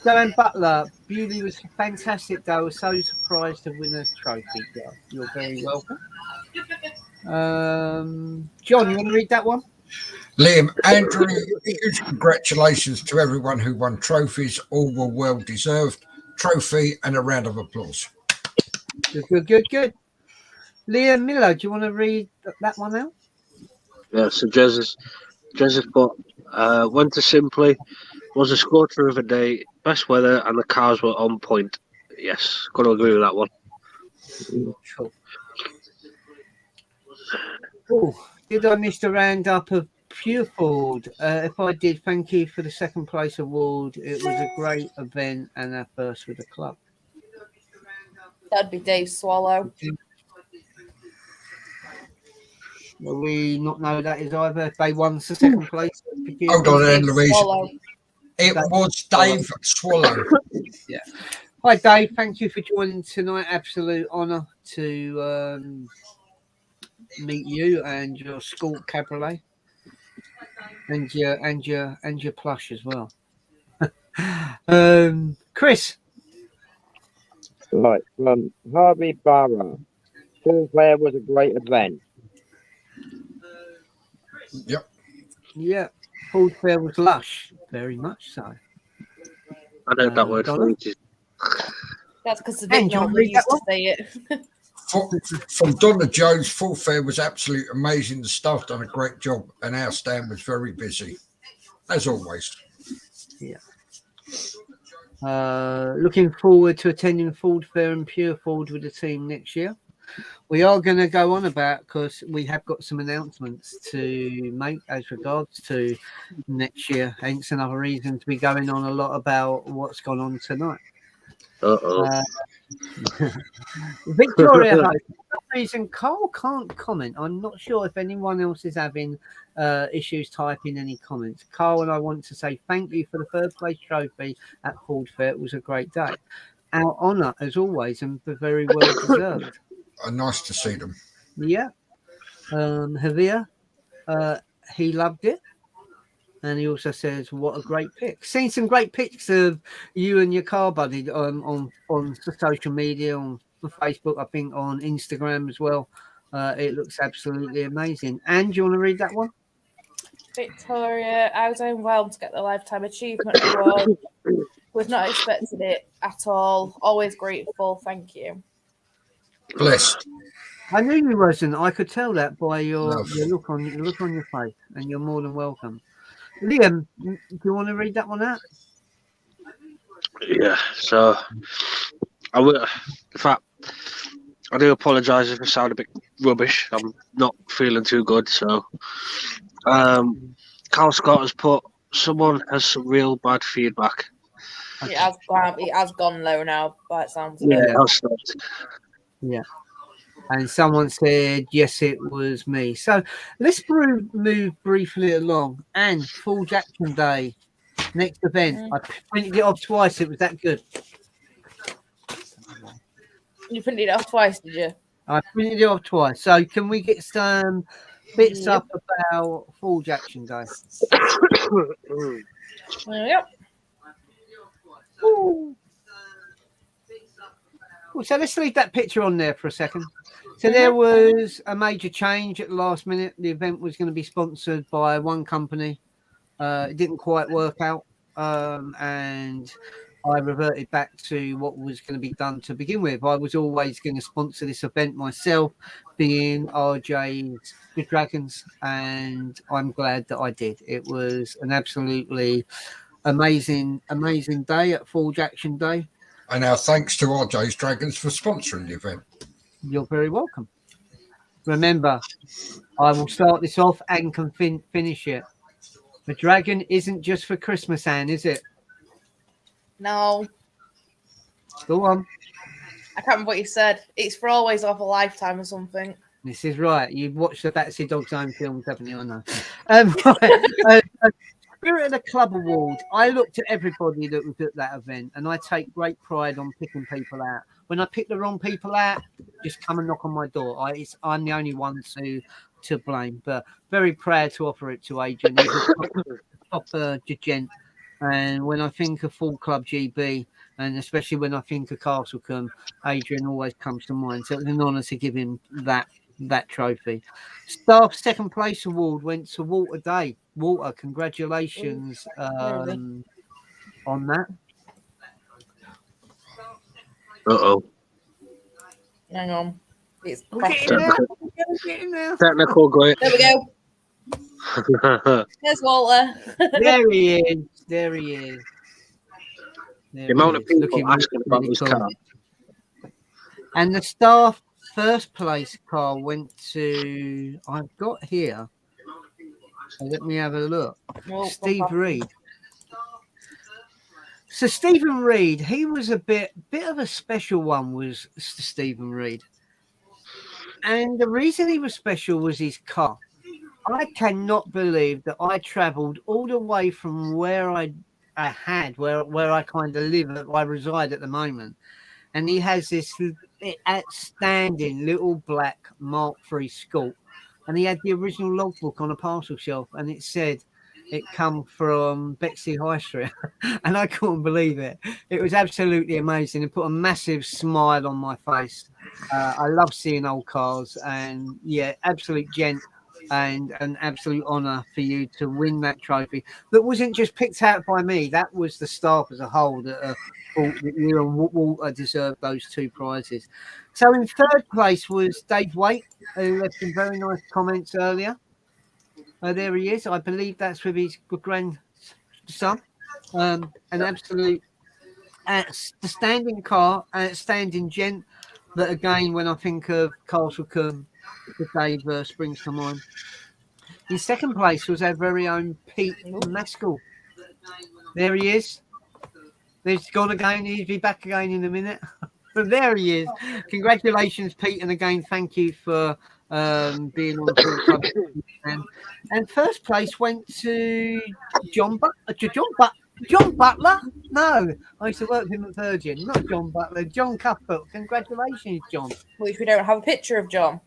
Joanne Butler, Beauty was fantastic though. I was so surprised to win a trophy. Girl. You're very welcome. John, you want to read that one? Liam, Andrew, huge congratulations to everyone who won trophies. All were well deserved. Trophy and a round of applause. Good. Liam Miller, do you want to read that one out? Yeah. So Jez has put went to Simply, was a scorcher of a day, best weather, and the cars were on point. Yes, got to agree with that one. Cool. Oh, did I miss the roundup of Pureford, if I did, thank you for the second place award. It was a great event and our first with the club. That'd be Dave Swallow. Will we not know that is either? If they won the second place. Hold on then, Dave Louise. Swallow. It was Dave Swallow. Hi, Dave. Thank you for joining tonight. Absolute honour to meet you and your school cabaret, and your plush as well. Chris. Right, Harvey Barra. Full Fair was a great event. Yep. Yeah, Ford Fair was lush, very much so. I know that word Donna? for ages. That's because the And big John one read used that to say it. From Donna Jones, Full Fair was absolutely amazing. The staff done a great job, and our stand was very busy, as always. Looking forward to attending Ford Fair and Pure Ford with the team next year. We are going to go on about, because we have got some announcements to make as regards to next year. Hence another reason to be going on a lot about what's gone on tonight. Uh-oh. Victoria, for some reason, Carl can't comment. I'm not sure if anyone else is having issues typing any comments. Carl and I want to say thank you for the third place trophy at Ford Fair. It was a great day. Our honour, as always, and very well deserved. Nice to see them. Yeah. Javier, he loved it. And he also says, what a great pic. Seen some great pics of you and your car buddy on social media, on Facebook, I think on Instagram as well. It looks absolutely amazing. And do you want to read that one? Victoria, I was overwhelmed to get the Lifetime Achievement Award. We've not expected it at all. Always grateful. Thank you. Blessed. I knew you wasn't. I could tell that by your Love. look on your face, and you're more than welcome. Liam, do you want to read that one out? Yeah, so I will. In fact, I do apologise if I sound a bit rubbish. I'm not feeling too good. So, Carl Scott has put, someone has some real bad feedback. It has gone low now, by it sounds. Yeah. It has stopped. Yeah. And someone said, yes, it was me. So let's move briefly along. And Full Jackson Day, next event. I printed it off twice. It was that good. You printed it off twice, did you? I printed it off twice. So can we get some bits Yep. up about Full Jackson Day? Yep. Ooh. Well, so let's leave that picture on there for a second. So there was a major change at the last minute. The event was going to be sponsored by one company. It didn't quite work out. And I reverted back to what was going to be done to begin with. I was always going to sponsor this event myself, being RJ's Good Dragons. And I'm glad that I did. It was an absolutely amazing day at Full Jackson Day. And our thanks to RJ's Dragons for sponsoring the event. You're very welcome. Remember, I will start this off and can finish it. The dragon isn't just for Christmas, Anne, is it? No, Go on. I can't remember what you said. It's for always of a lifetime or something. This is right. You've watched the Batsy Dog's Own films, haven't you? I know. Right. Spirit of the Club Award. I looked at everybody that was at that event, and I take great pride on picking people out. When I pick the wrong people out, just come and knock on my door. I'm the only one to blame, but very proud to offer it to Adrian. He's a top gent. And when I think of Full Club GB, and especially when I think of Castlecombe, Adrian always comes to mind. So it's an honour to give him that trophy. Staff second place award went to Walter Day. Walter, congratulations on that. Uh-oh. Hang on. It's Getting there. Technical great. There we go. There's Walter. There he is. There he is. There The amount he of is. people Looking asking about really this cool. car. And the staff first place car went to, I've got here, Let me have a look. Well, Steve Reed. So Stephen Reed, he was a bit of a special one, was Stephen Reed. And the reason he was special was his car. I cannot believe that I travelled all the way from where where I kind of live, I reside at the moment. And he has this outstanding little black Mark III Sculpt. And he had the original logbook on a parcel shelf, and it said it come from Bexley High Street. And I couldn't believe it. It was absolutely amazing. It put a massive smile on my face. I love seeing old cars, and yeah, absolute gent. And an absolute honour for you to win that trophy. That wasn't just picked out by me. That was the staff as a whole that thought that you and Walter deserved those 2 prizes. So in third place was Dave Waite, who left some very nice comments earlier. There he is. I believe that's with his grandson. An absolute outstanding car, outstanding gent. That again, when I think of Castle Combe, the Dave springs to mind. In second place was our very own Pete Maskell. There he is. He's gone again. He'll be back again in a minute. But there he is. Congratulations, Pete, and again, thank you for being on the Club. And first place went to John Butler. No, I used to work with him at Virgin. Not John Butler. John Cuthbert. Congratulations, John. Which we don't have a picture of John.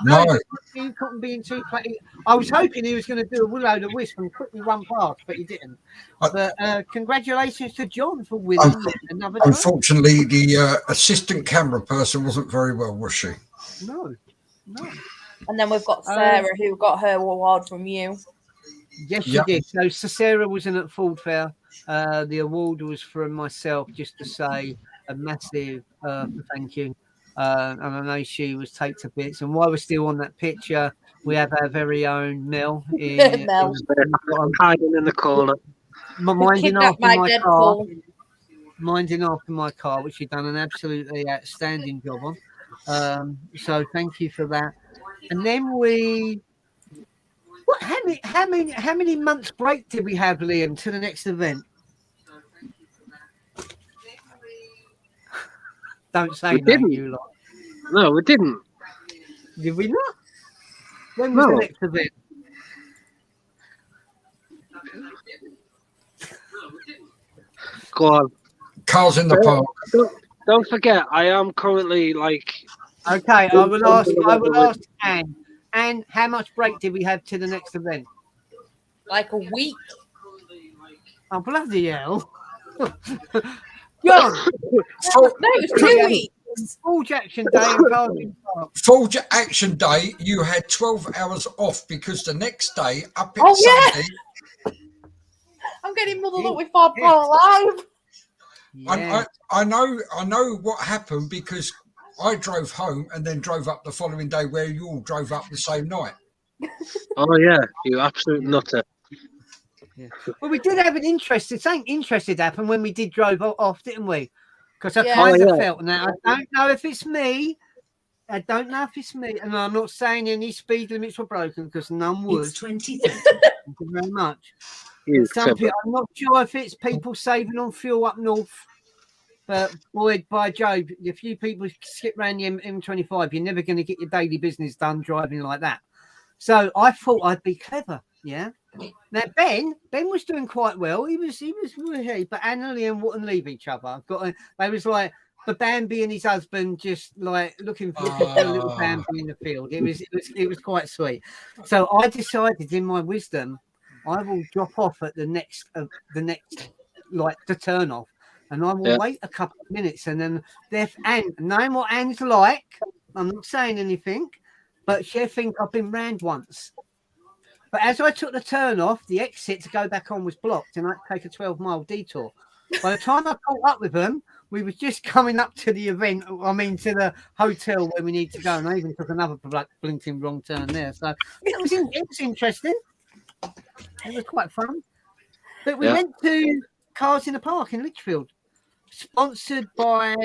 No. He couldn't be in 2 places. I was hoping he was going to do a will-o'-the-wisp and quickly run past, but he didn't. But congratulations to John for winning another trophy. Unfortunately, the assistant camera person wasn't very well, was she? No. And then we've got Sarah, who got her award from you. Yes, she did. So Sarah wasn't at Ford Fair. The award was from myself, just to say a massive thank you. And I know she was taken to bits. And while we're still on that picture, we have our very own Mel. Mel. Hiding in the corner. Minding Kidnapped after my my dead car. Paul. Minding after my car, which you've done an absolutely outstanding job on. So thank you for that. And then how many months break did we have, Liam, to the next event? Don't say We no, didn't. you lot. No, we didn't. Did we not? When was No. the next event? Go on. Cars in the park. Don't forget, I am currently like. Okay, I will ask Anne. Anne, how much break did we have to the next event? Like a week. Oh, bloody hell. John, No, it was 2 weeks. Full Jackson Day and Cars in the Park. Full Action Day, you had 12 hours off because the next day, up in Oh, yeah. Sunday, I'm getting muddled up with Ford Pro Live. Yeah. I know what happened because I drove home and then drove up the following day where you all drove up the same night. Oh yeah, you absolute nutter. Well, we did have something interesting happened when we did drove off, didn't we? Because I Yeah. kind of Oh, yeah. felt now. I don't know if it's me. And I'm not saying any speed limits were broken because none was. It's 20. Thank you very much. You Some clever. people, I'm not sure if it's people saving on fuel up north. But boy, by Job, a few people skip around the M25, you're never going to get your daily business done driving like that. So I thought I'd be clever. Yeah. Now Ben was doing quite well. He was but Anna and Liam wouldn't leave each other. They was like the Bambi and his husband just like looking for a little Bambi in the field. It was quite sweet. So I decided in my wisdom, I will drop off at the next like the turn off. And I will wait a couple of minutes, and then knowing what Anne's like, I'm not saying anything, but she'll think I've been round once. But as I took the turn off, the exit to go back on was blocked, and I had to take a 12-mile detour. By the time I caught up with them, we were just coming up to the event. I mean, to the hotel where we need to go, and I even took another blinking wrong turn there. So it was interesting. It was quite fun. But we went to Cars in the Park in Lichfield. Sponsored by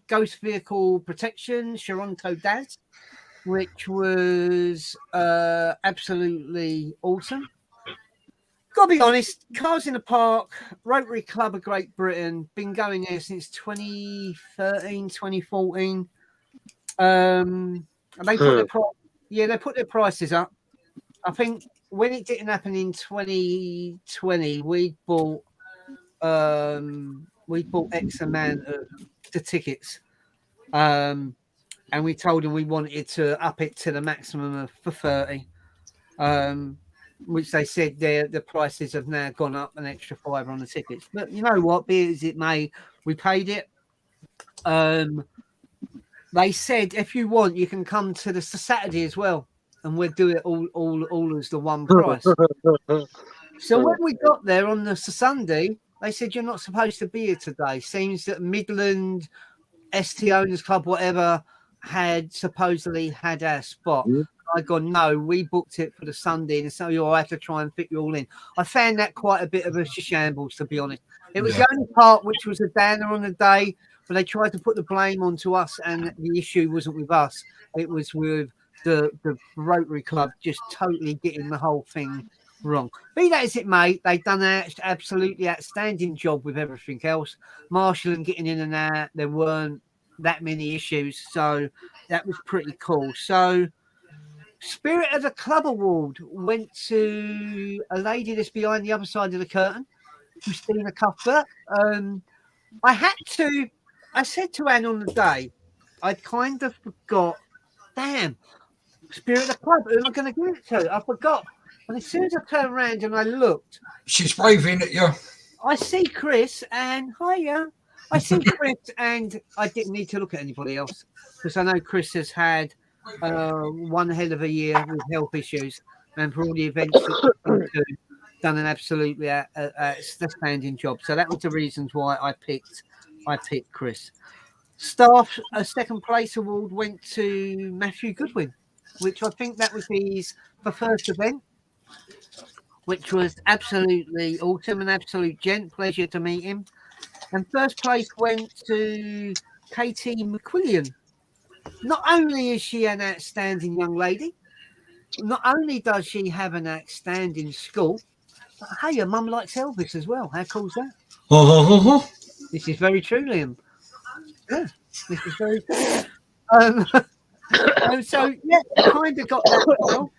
Ghost Vehicle Protection, Sharonto Daz, which was absolutely awesome. Gotta be honest, Cars in the Park, Rotary Club of Great Britain, been going there since 2013, 2014. And they put they put their prices up. I think when it didn't happen in 2020, we bought X amount of the tickets. And we told them we wanted to up it to the maximum of for 30. Which they said the prices have now gone up an extra $5 on the tickets. But you know what, be it as it may, we paid it. They said if you want, you can come to the Saturday as well, and we'll do it all as the one price. So when we got there on the Sunday, they said you're not supposed to be here today. Seems that Midland ST Owners Club, whatever, had supposedly had our spot. I gone, no, we booked it for the Sunday, and so I had to try and fit you all in. I found that quite a bit of a shambles, to be honest. It was the only part which was a downer on the day, but they tried to put the blame onto us, and the issue wasn't with us. It was with the Rotary Club just totally getting the whole thing wrong. Be that as it may, they've done an absolutely outstanding job with everything else. Marshalling, getting in and out, there weren't that many issues, so that was pretty cool. So Spirit of the Club Award went to a lady that's behind the other side of the curtain, Christina Cuthbert. I said to Anne on the day, I kind of forgot, damn, Spirit of the Club, who am I going to give it to? I forgot. And as soon as I turned around and I looked, She's waving at you. I see Chris and hiya. I see Chris and I didn't need to look at anybody else because I know Chris has had one hell of a year with health issues, and for all the events that he's done an absolutely outstanding job. So that was the reasons why I picked Chris. Staff second place award went to Matthew Goodwin, which I think that was his first event, which was absolutely awesome, an absolute gent. Pleasure to meet him. And first place went to Katie McQuillian. Not only is she an outstanding young lady, not only does she have an outstanding school, but hey, her mum likes Elvis as well. How cool is that? This is very true, Liam. Yeah, this is very true. So, yeah, kind of got that well.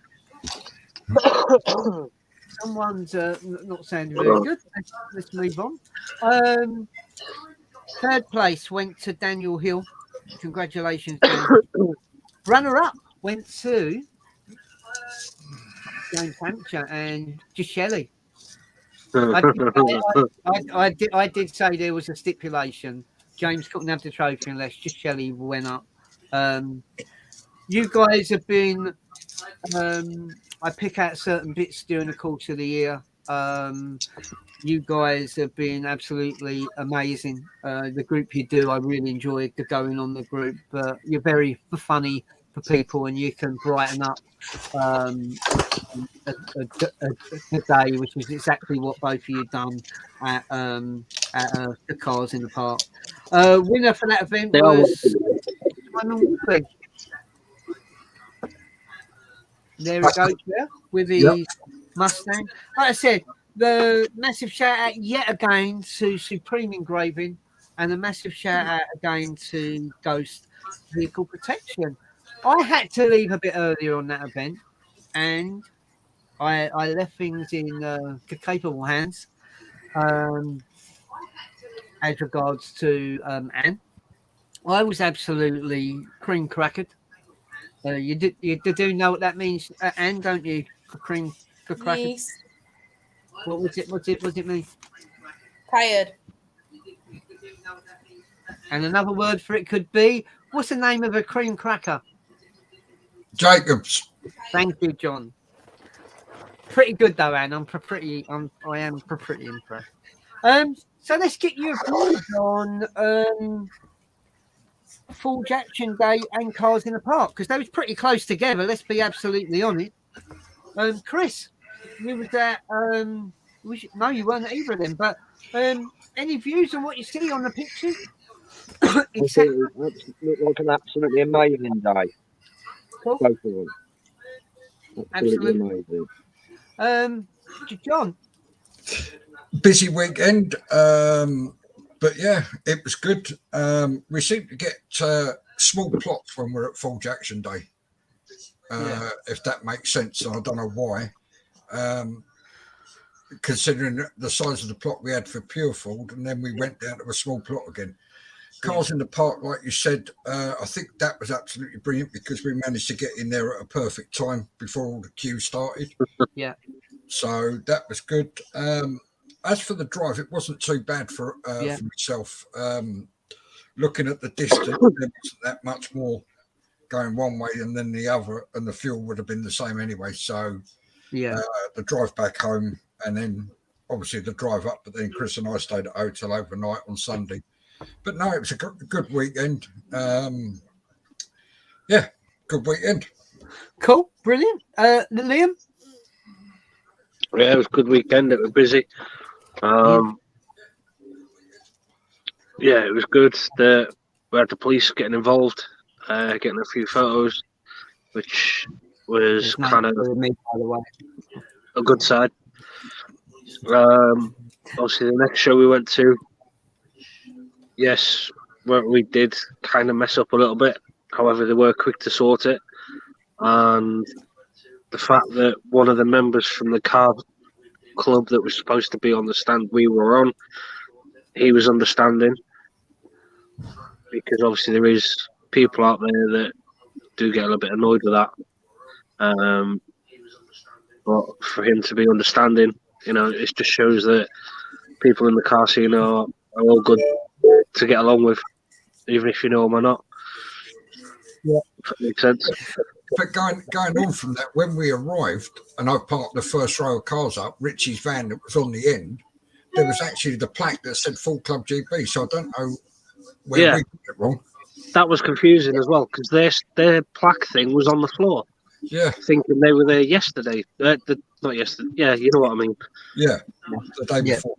Someone's not sounding very good. Let's move on. Third place went to Daniel Hill. Congratulations, Daniel. Runner-up went to James Hampshire and Gishelli. I did say there was a stipulation. James couldn't have the trophy unless Gishelli went up. You guys have been... I pick out certain bits during the course of the year. You guys have been absolutely amazing. The group you do, I really enjoyed the going on the group. You're very funny for people, and you can brighten up a day, which is exactly what both of you done at the Cars in the Park. Winner for that event was Simon Woodley. There we go, yeah, with his Mustang. Like I said, the massive shout out yet again to Supreme Engraving, and a massive shout out again to Ghost Vehicle Protection. I had to leave a bit earlier on that event, and I left things in capable hands as regards to Anne. I was absolutely cream crackered. You do know what that means, Anne, don't you? Cream crackered. Yes. What was it? What did it mean? Tired. And another word for it could be, what's the name of a cream cracker? Jacobs. Thank you, John. Pretty good though, Anne. I am pretty impressed. So let's get your views on Full Jackson Day and Cars in the Park, because they was pretty close together. Let's be absolutely honest. Chris, you was at no, you weren't at either of them. But any views on what you see on the pictures? I think it looked like an absolutely amazing day. Cool. Both of them. Absolutely Absolutely. amazing. John, Busy weekend, but yeah, it was good. We seem to get small plots when we're at Full Jackson Day, if that makes sense. And I don't know why, considering the size of the plot we had for Purefold, and then we went down to a small plot again. Cars in the Park, like you said, I think that was absolutely brilliant because we managed to get in there at a perfect time before all the queue started. Yeah. So that was good. As for the drive, it wasn't too bad for myself. Looking at the distance, there wasn't that much more going one way and then the other, and the fuel would have been the same anyway. So the drive back home and then obviously the drive up, but then Chris and I stayed at a hotel overnight on Sunday. But no, it was a good weekend. Yeah, good weekend. Cool, brilliant. Liam? Yeah, it was a good weekend. It was busy. Yeah, it was good. We had the police getting involved, getting a few photos, which was kind of me, by the way. a good side. Obviously, the next show we went to, yes, what we did kind of mess up a little bit. However, they were quick to sort it. And the fact that one of the members from the car club that was supposed to be on the stand we were on, he was understanding. Because obviously there is people out there that do get a little bit annoyed with that. But for him to be understanding, it just shows that people in the car scene are all good to get along with, even if you know them or not. Yeah, if that makes sense. But going on from that, when we arrived and I parked the first row of cars up, Richie's van that was on the end, there was actually the plaque that said Full Club GB. So I don't know where we got it wrong. That was confusing as well because their plaque thing was on the floor. Yeah, thinking they were there yesterday. Not yesterday. Yeah, you know what I mean. Yeah, the day before.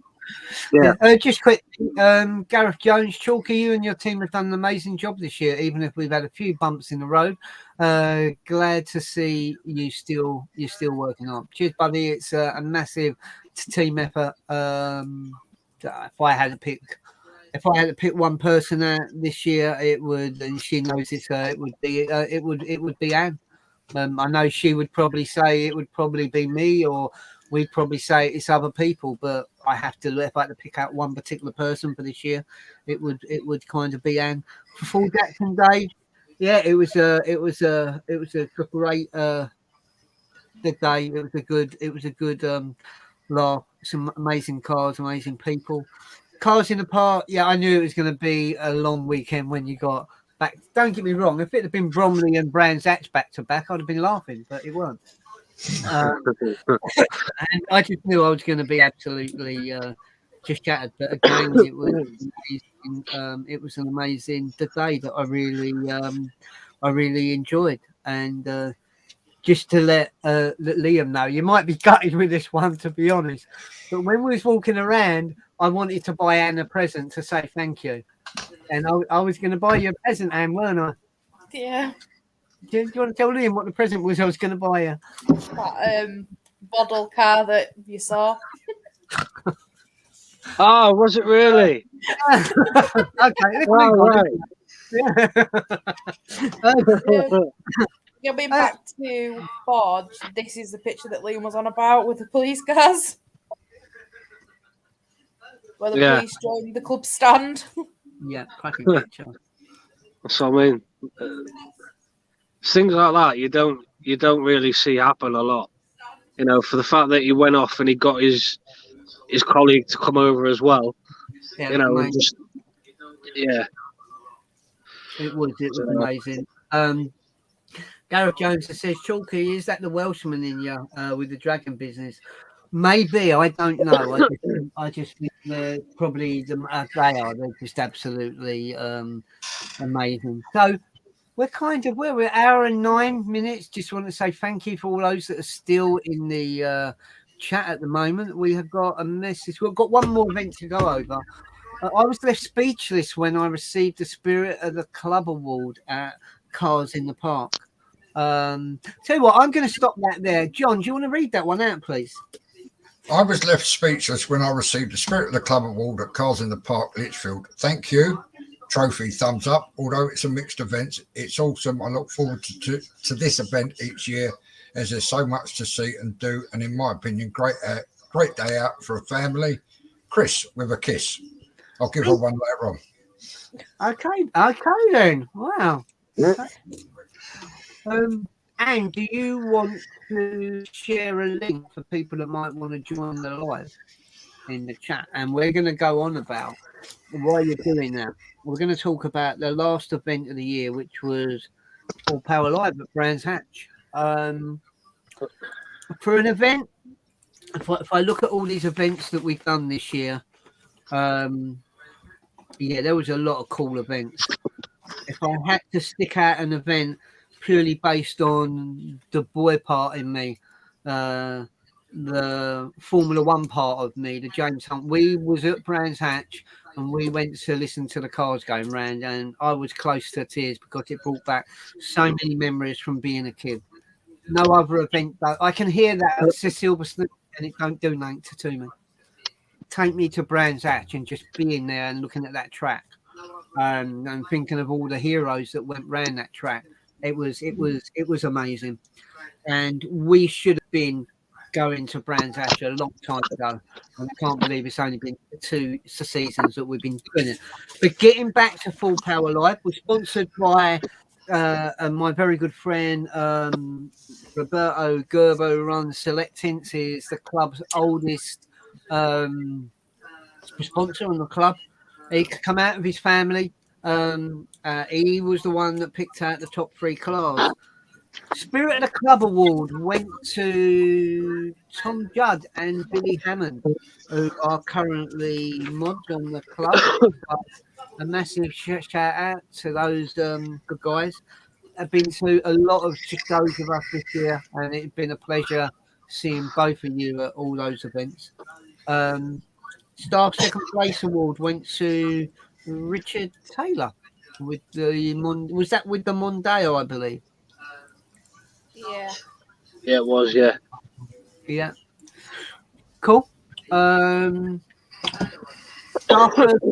Yeah. Just quick, Gareth Jones, Chalky, you and your team have done an amazing job this year, even if we've had a few bumps in the road. Glad to see you're still working on. Cheers, buddy. It's a massive team effort. If I had to pick one person out this year, it would, and she knows this, it would be Anne. I know she would probably say it would probably be me, or we'd probably say it's other people, but I have to, if I had to pick out one particular person for this year, it would kind of be Anne. For Full Jackson Day, yeah, it was a great good day. It was a good laugh. Some amazing cars, amazing people. Cars in the Park, yeah, I knew it was going to be a long weekend when you got back. Don't get me wrong, if it had been Bromley and Brands Hatch back to back, I'd have been laughing, but it weren't. And I just knew I was going to be absolutely just shattered. But again, it was amazing. It was an amazing day that I really enjoyed. And just to let Liam know, you might be gutted with this one, to be honest. But when we was walking around, I wanted to buy Anne a present to say thank you. And I was going to buy you a present, Anne, weren't I? Yeah. Do you want to tell Liam what the present was I was going to buy you? That model car that you saw. Oh, was it really? Okay. Right. Going back to Forge, this is the picture that Liam was on about with the police cars. Where the police joined the club stand. Yeah, cracking picture. So I mean, things like that you don't really see happen a lot. For the fact that he went off and he got his colleague to come over as well. Yeah, It was amazing. Gareth Jones says, Chalky, is that the Welshman in you with the dragon business? Maybe, I don't know. I just think they're probably they are. They're just absolutely amazing. So we're an hour and 9 minutes. Just want to say thank you for all those that are still in the chat at the moment. We have got a message. We've got one more event to go over. I was left speechless when I received the Spirit of the Club Award at Cars in the Park. Tell you what, I'm going to stop that there. John, do you want to read that one out, please? I was left speechless when I received the Spirit of the Club Award at Cars in the Park, Lichfield. Thank you. Trophy, thumbs up. Although it's a mixed event, it's awesome. I look forward to this event each year, as there's so much to see and do. And in my opinion, great day out for a family. Chris with a kiss. I'll give her one later on. Okay then. Wow. Yeah. And do you want to share a link for people that might want to join the live in the chat? And we're going to go on about why you're doing that. We're going to talk about the last event of the year, which was Full Power Live at Brands Hatch. For an event, if I look at all these events that we've done this year, yeah, there was a lot of cool events. If I had to stick out an event purely based on the boy part in me, the Formula One part of me, the James Hunt, we was at Brands Hatch and we went to listen to the cars going round, and I was close to tears because it brought back so many memories from being a kid. No other event, I can hear that it's a Silverstone and it don't do nothing to me. Take me to Brands Hatch and just being there and looking at that track, and thinking of all the heroes that went round that track. It was amazing, and we should have been going to Brands Hatch a long time ago. And I can't believe it's only been 2 seasons that we've been doing it. But getting back to Full Power Live, we're sponsored by my very good friend Roberto Gerbo. Runs Select Tints, is the club's oldest sponsor on the club. He could come out of his family. He was the one that picked out the top 3 cars. Spirit of the Club Award went to Tom Judd and Billy Hammond, who are currently mods on the club. A massive shout out to those good guys. I've been to a lot of shows with us this year, and it's been a pleasure seeing both of you at all those events. Star Second Place Award went to Richard Taylor with the was that with the Mondeo, I believe. Yeah. Yeah, it was. Yeah. Yeah. Cool. Star First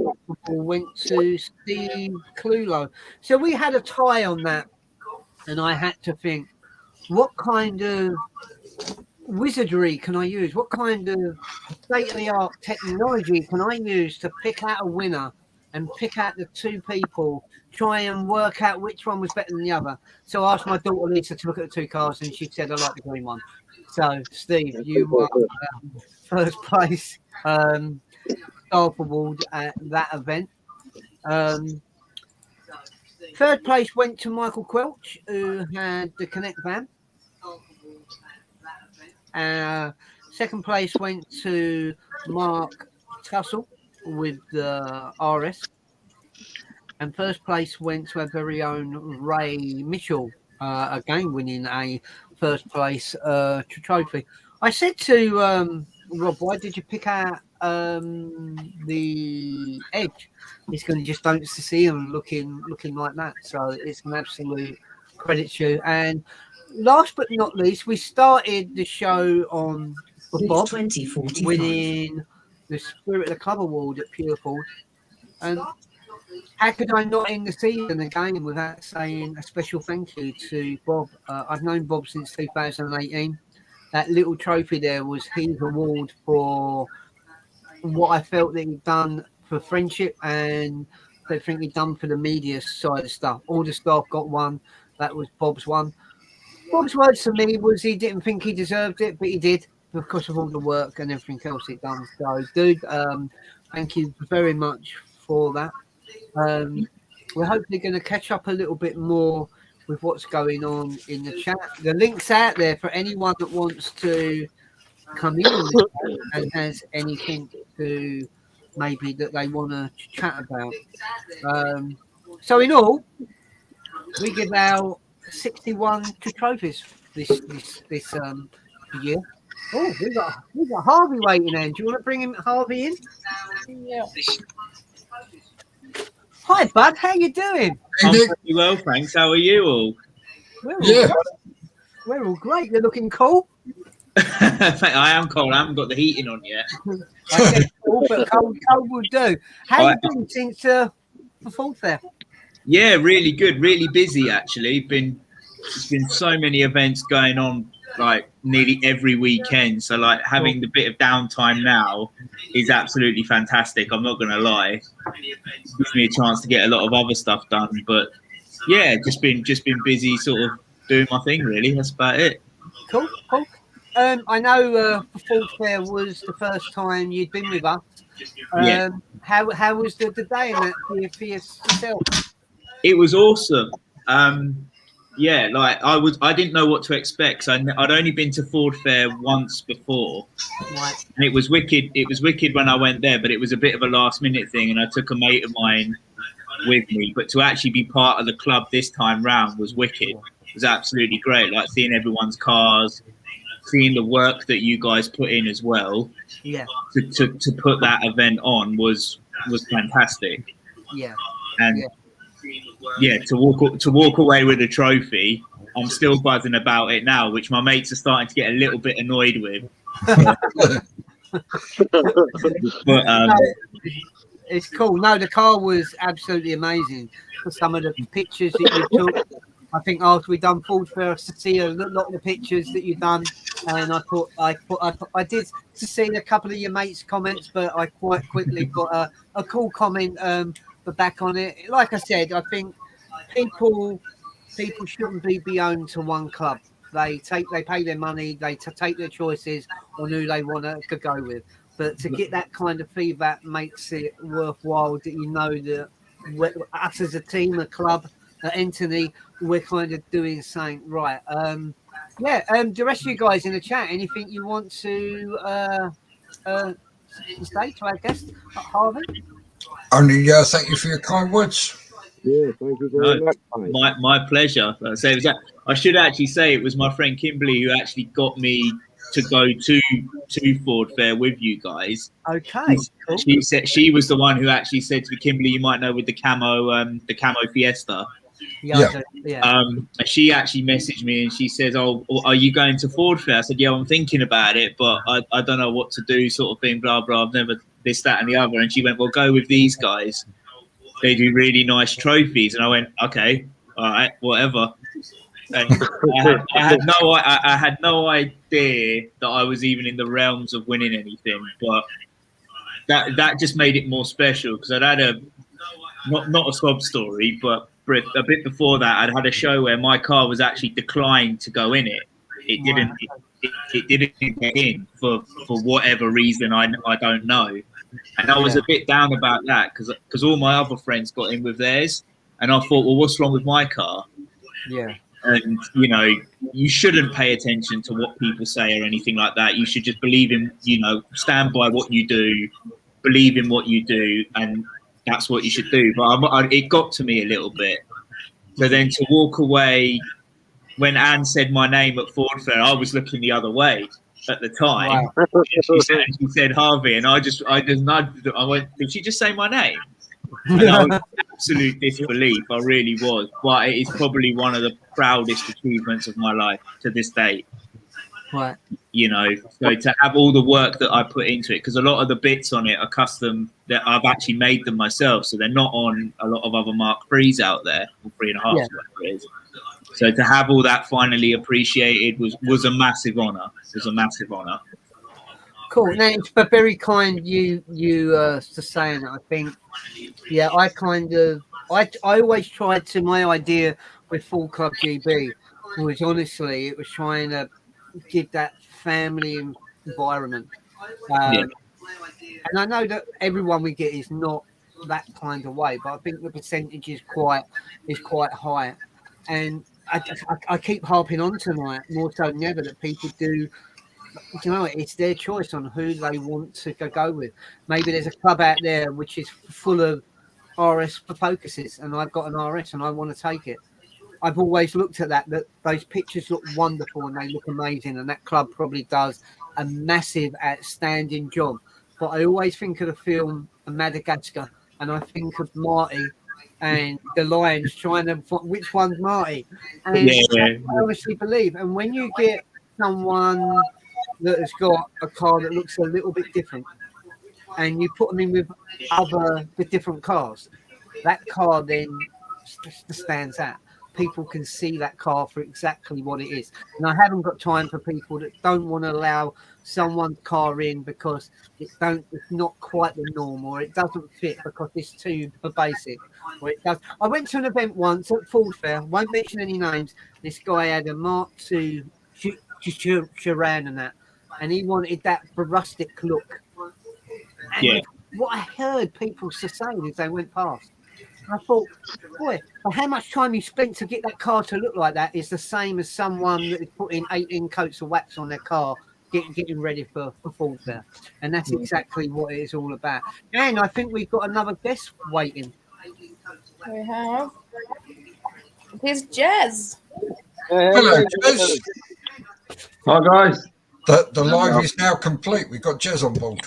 went to Steve Clulo. So we had a tie on that, and I had to think, what kind of wizardry can I use? What kind of state-of-the-art technology can I use to pick out a winner and pick out the 2 people, try and work out which one was better than the other? So I asked my daughter Lisa to look at the 2 cars, and she said, I like the green one. So, Steve, you won first place staff award at that event. Third place went to Michael Quelch, who had the Connect van. Second place went to Mark Tussle with the RS, and first place went to our very own Ray Mitchell, again winning a first place trophy. I said to Rob, why did you pick out the Edge? He's going to just don't see him looking like that, so it's an absolute credit to you. And last but not least, we started the show on Bob winning the Spirit of the Club Award at Pureford. And how could I not end the season again without saying a special thank you to Bob? I've known Bob since 2018. That little trophy there was his award for what I felt that he'd done for friendship and everything he'd done for the media side of stuff. All the staff got one. That was Bob's one. Bob's words to me was he didn't think he deserved it, but he did because of all the work and everything else he'd done. So, dude, thank you very much for that. We're hopefully going to catch up a little bit more with what's going on in the chat. The link's out there for anyone that wants to come in on the chat and has anything to maybe that they want to chat about. So in all, we give out 61 trophies this year. Oh, we got Harvey waiting in. Do you want to bring him Harvey in? Yeah. Hi, bud. How you doing? I'm pretty well, thanks. How are you all? We're all great. You're looking cool. I am cold. I haven't got the heating on yet. I said cool, but cold will do. How you been since the Ford Fair? Yeah, really good. Really busy actually. There's been so many events going on, like nearly every weekend. So like having the bit of downtime now is absolutely fantastic. I'm not gonna lie. It gives me a chance to get a lot of other stuff done. But yeah, just been busy, sort of doing my thing. Really, that's about it. Cool. I know the Ford Fair was the first time you'd been with us. Yeah. How was the day in that for yourself? It was awesome. Yeah, like I didn't know what to expect. So I'd only been to Ford Fair once before, Right. and it was wicked. It was wicked when I went there, but it was a bit of a last minute thing, and I took a mate of mine with me. But to actually be part of the club this time round was wicked. It was absolutely great. Like seeing everyone's cars, seeing the work that you guys put in as well. Yeah. To put that event on was fantastic. Yeah. And yeah, to walk away with a trophy, I'm still buzzing about it now, which my mates are starting to get a little bit annoyed with. But it's cool. No, the car was absolutely amazing. For some of the pictures that you took, I think after we done Ford Fair, to see a lot of the pictures that you've done, and I thought I did to see a couple of your mates' comments, but I quite quickly got a cool comment back on it. Like I said, I think people shouldn't be owned to one club. They pay their money, they take their choices on who they want to go with. But to get that kind of feedback makes it worthwhile that you know that us as a team, a club, Anthony, we're kind of doing something right. The rest of you guys in the chat, anything you want to say to our guest, Harvey? Only thank you for your kind words. Yeah, thank you very much. My pleasure. I should actually say it was my friend Kimberly who actually got me to go to Ford Fair with you guys. Okay. Cool. She said she was the one who actually said to me, Kimberly, you might know with the camo Fiesta. Yeah. And she actually messaged me and she says, "Oh, are you going to Ford Fair?" I said, "Yeah, I'm thinking about it, but I don't know what to do," sort of thing. Blah blah. I've never this, that, and the other. And she went, "Well, go with these guys. They do really nice trophies." And I went, "Okay, all right, whatever." And I had no idea that I was even in the realms of winning anything, but that just made it more special because I'd had a not a sob story, but a bit before that, I'd had a show where my car was actually declined to go in it. It didn't. It didn't get in for whatever reason. I don't know. And I was a bit down about that because all my other friends got in with theirs, and I thought, well, what's wrong with my car? Yeah. And you shouldn't pay attention to what people say or anything like that. You should just believe in, stand by what you do, believe in what you do, and that's what you should do. But it got to me a little bit. So then to walk away, when Anne said my name at Ford Fair, I was looking the other way at the time. Wow. She said Harvey, and I just nudged. I went, did she just say my name? And I was in absolute disbelief. I really was. But it is probably one of the proudest achievements of my life to this day. Right. So to have all the work that I put into it, because a lot of the bits on it are custom that I've actually made them myself, so they're not on a lot of other Mark III's out there, or 3.5, whatever it is. So to have all that finally appreciated was a massive honor. It was a massive honor. Cool. Now, it's very kind you to saying that. I think, I always tried to. My idea with Full Club GB was honestly, it was trying to give that family environment. And I know that everyone we get is not that kind of way, but I think the percentage is quite high. And I keep harping on tonight more so than ever that people do. It's their choice on who they want to go with. Maybe there's a club out there which is full of RS Focuses, and I've got an RS and I want to take it. I've always looked at that those pictures look wonderful and they look amazing, and that club probably does a massive, outstanding job. But I always think of the film Madagascar, and I think of Marty and the lions trying to find which one's Marty. And I honestly believe, and when you get someone that has got a car that looks a little bit different, and you put them in with different cars, that car then stands out. People can see that car for exactly what it is. And I haven't got time for people that don't want to allow someone's car in because it's not quite the norm, or it doesn't fit because it's too basic. Or it does. I went to an event once at Ford Fair, won't mention any names. This guy had a Mark II Chiron and that, and he wanted that rustic look. And Yeah. what I heard people saying as they went past, I thought, boy, how much time you spent to get that car to look like that is the same as someone that is putting 18 coats of wax on their car, getting ready for Ford Fair. And that's exactly what it is all about. And I think we've got another guest waiting. We have. Here's Jez. Hello, Jez. Hi guys. The live is now complete. We've got Jez on board.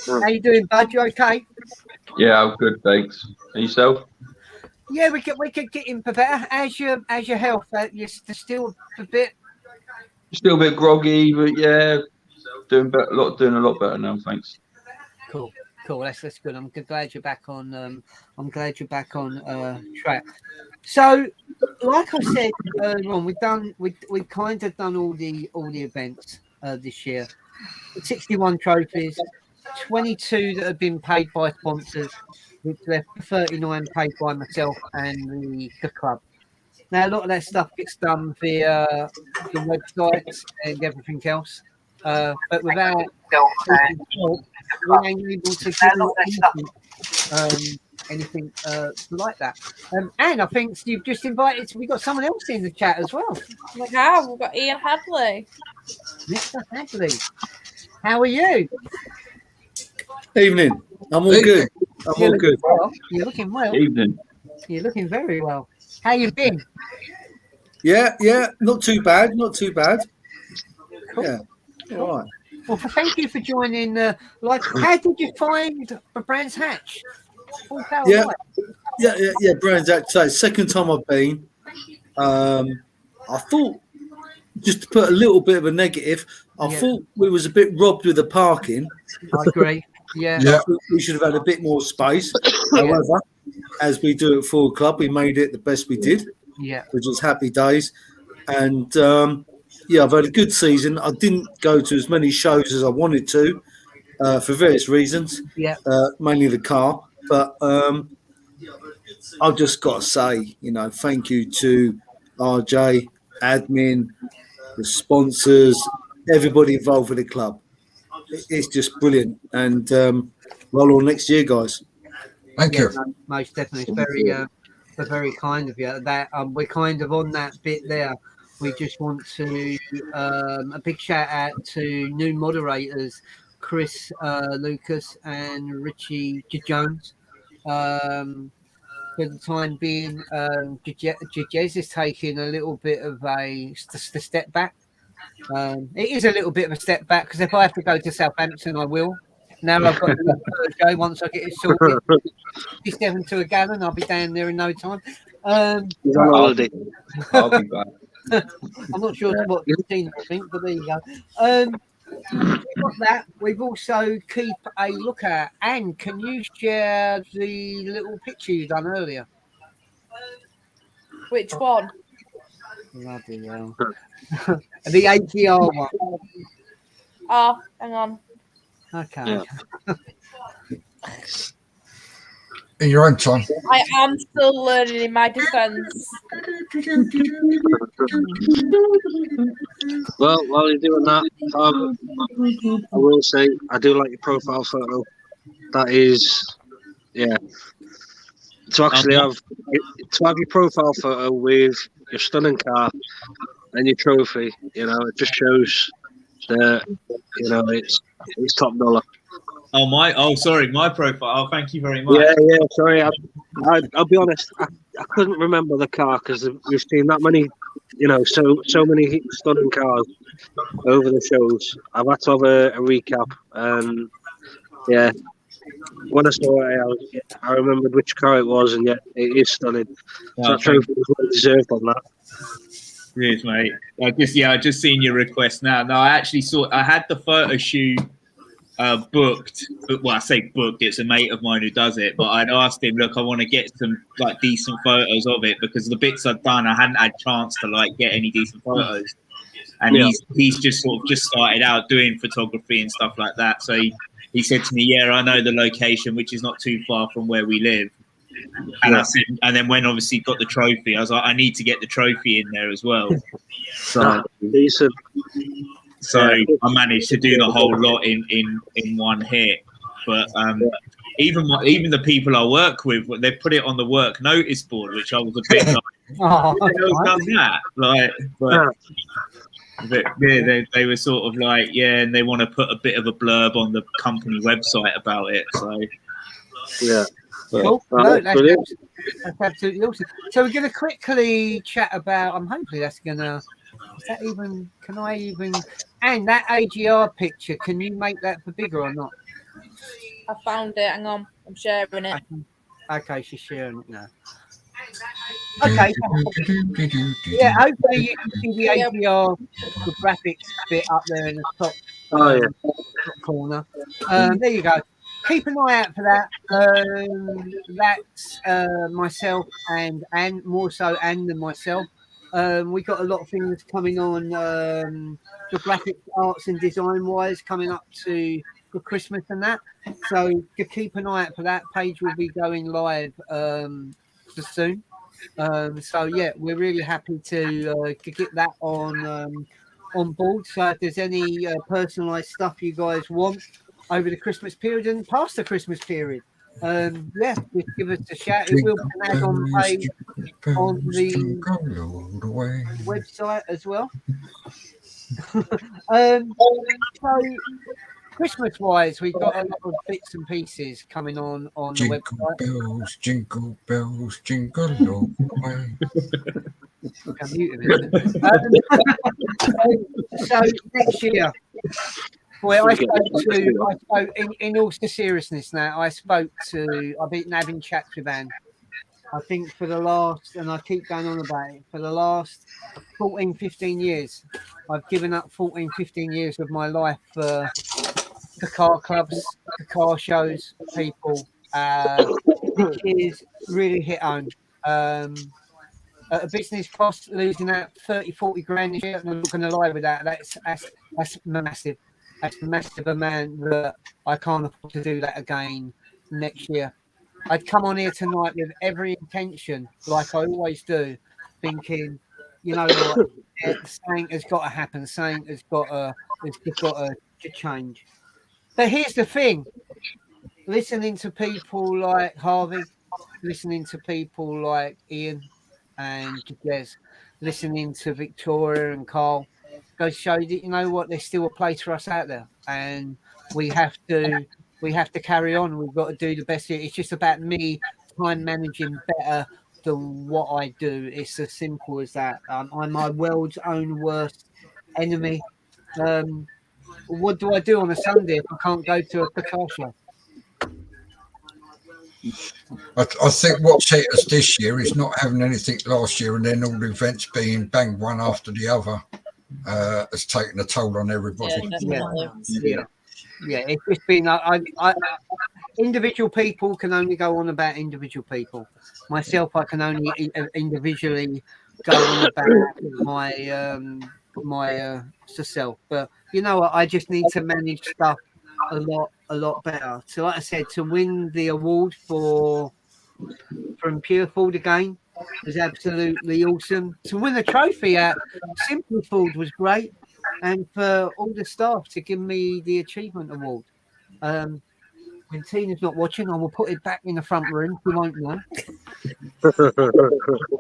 How you doing, bud? You okay? Yeah, I'm good, thanks. And yourself? Yeah, we could get in for better. How's your health? You're still a bit. Still a bit groggy, but yeah, doing a lot better now, thanks. Cool. That's good. I'm glad you're back on. I'm glad you're back on track. So, like I said earlier on, we've kind of done all the events this year. 61 trophies, 22 that have been paid by sponsors, which left 39 paid by myself and the club. Now, a lot of that stuff gets done via the websites and everything else. But without we ain't able to do anything like that. And I think you've just invited. We got someone else in the chat as well. We have. We've got Ian Hadley. Mr. Hadley, how are you? Evening. I'm all good. I'm all good. Well. You're looking well. Evening. You're looking very well. How you been? Yeah, not too bad. Cool. Yeah, all right. Well, thank you for joining. How did you find Brands Hatch? Yeah. Brands Hatch. So second time I've been. I thought, just to put a little bit of a negative, I thought we was a bit robbed with the parking. I agree. Yeah. I thought we should have had a bit more space. However, as we do at Ford Club, we made it the best we did. Yeah. Which was happy days. And I've had a good season. I didn't go to as many shows as I wanted to for various reasons. Yeah. Mainly the car. But I've just got to say, thank you to RJ, admin, the sponsors, everybody involved with the club. It's just brilliant. And roll on next year, guys. Thank you. Most definitely. It's very kind of you. That we're kind of on that bit there. We just want to a big shout out to new moderators, Chris Lucas and Richie Jones. For the time being, Jez is taking a little bit of a step back. It is a little bit of a step back because if I have to go to Southampton, I will. Now I've got to go once I get it sorted. 57 to a gallon, I'll be down there in no time. He's on holiday. I'll be back. I'm not sure what you've seen, I think, but there you go. We've got that. We've also keep a look at. And can you share the little picture you done earlier? Which one? Bloody hell. The ATR one. Oh, hang on. Okay. Yeah. In your own time. I am still learning in my defence. Well, while you're doing that, I will say I do like your profile photo. That is, to actually have your profile photo with your stunning car and your trophy. It just shows that it's top dollar. Sorry, my profile. Oh, thank you very much. Yeah. Sorry, I'll be honest. I couldn't remember the car because we've seen that many, so many stunning cars over the shows. I've had to have a recap, and when I saw it, I remembered which car it was, and it is stunning. So that trophy was well deserved on that. Cheers, mate. I just seen your request now. No, I actually I had the photo shoot booked. Well, I say booked. It's a mate of mine who does it. But I'd asked him, look, I want to get some like decent photos of it because the bits I've done, I hadn't had chance to like get any decent photos. And he's just sort of just started out doing photography and stuff like that. So he said to me, yeah, I know the location, which is not too far from where we live. And I said, and then when obviously got the trophy, I was like, I need to get the trophy in there as well. So I managed to do the whole lot in one hit. But even the people I work with, they put it on the work notice board, which I was a bit like, done that? Like, but yeah, they were sort of like, yeah, and they want to put a bit of a blurb on the company website about it. So yeah. Cool. No, that's absolutely awesome. So we're going to quickly chat about. Hopefully that's going to. Is that even? Can I even? And that AGR picture. Can you make that for bigger or not? I found it. Hang on, I'm sharing it. Okay, she's sharing it now. Okay. Yeah, hopefully you can see the AGR, the graphics bit up there in the top, top corner. There you go. Keep an eye out for that. That's myself and more so Anne than myself. We got a lot of things coming on the graphic arts and design wise coming up for Christmas and that. So to keep an eye out for that. Page will be going live soon. So yeah, we're really happy to get that on board. So if there's any personalised stuff you guys want over the Christmas period and past the Christmas period, just give us a shout. It will be an add-on page on the website as well. So Christmas wise, we've got a lot of bits and pieces coming on the website. Jingle bells, jingle all the way. I'm muted, so next year, well, I spoke in all seriousness now. I've been having chats with Anne. I think for the last, and I keep going on about it, for the last 14, 15 years, I've given up 14, 15 years of my life for the car clubs, the car shows, people. This year's really hit home. At a business cost, losing out 30, 40 grand a year, and I'm not going to lie with that. That's massive. That's a massive amount that I can't afford to do that again next year. I'd come on here tonight with every intention, like I always do, thinking, you know what, something has got to happen, something has got to change. But here's the thing, listening to people like Harvey, listening to people like Ian and Jez, listening to Victoria and Carl, goes to show that, you know what, there's still a place for us out there, and we have to carry on. We've got to do the best. It's just about me time managing better than what I do. It's as simple as that. I'm my world's own worst enemy. What do I do on a Sunday if I can't go to a car show? I think what's hit us this year is not having anything last year, and then all the events being banged one after the other has taken a toll on everybody. Yeah, it's just been individual people can only go on about individual people. Myself, I can only individually go on about my self. But you know what? I just need to manage stuff a lot better. So, like I said, to win the award from Pure Ford again was absolutely awesome. To win a trophy at Simple Ford was great. And for all the staff to give me the achievement award. When Tina's not watching, I will put it back in the front room. She won't know.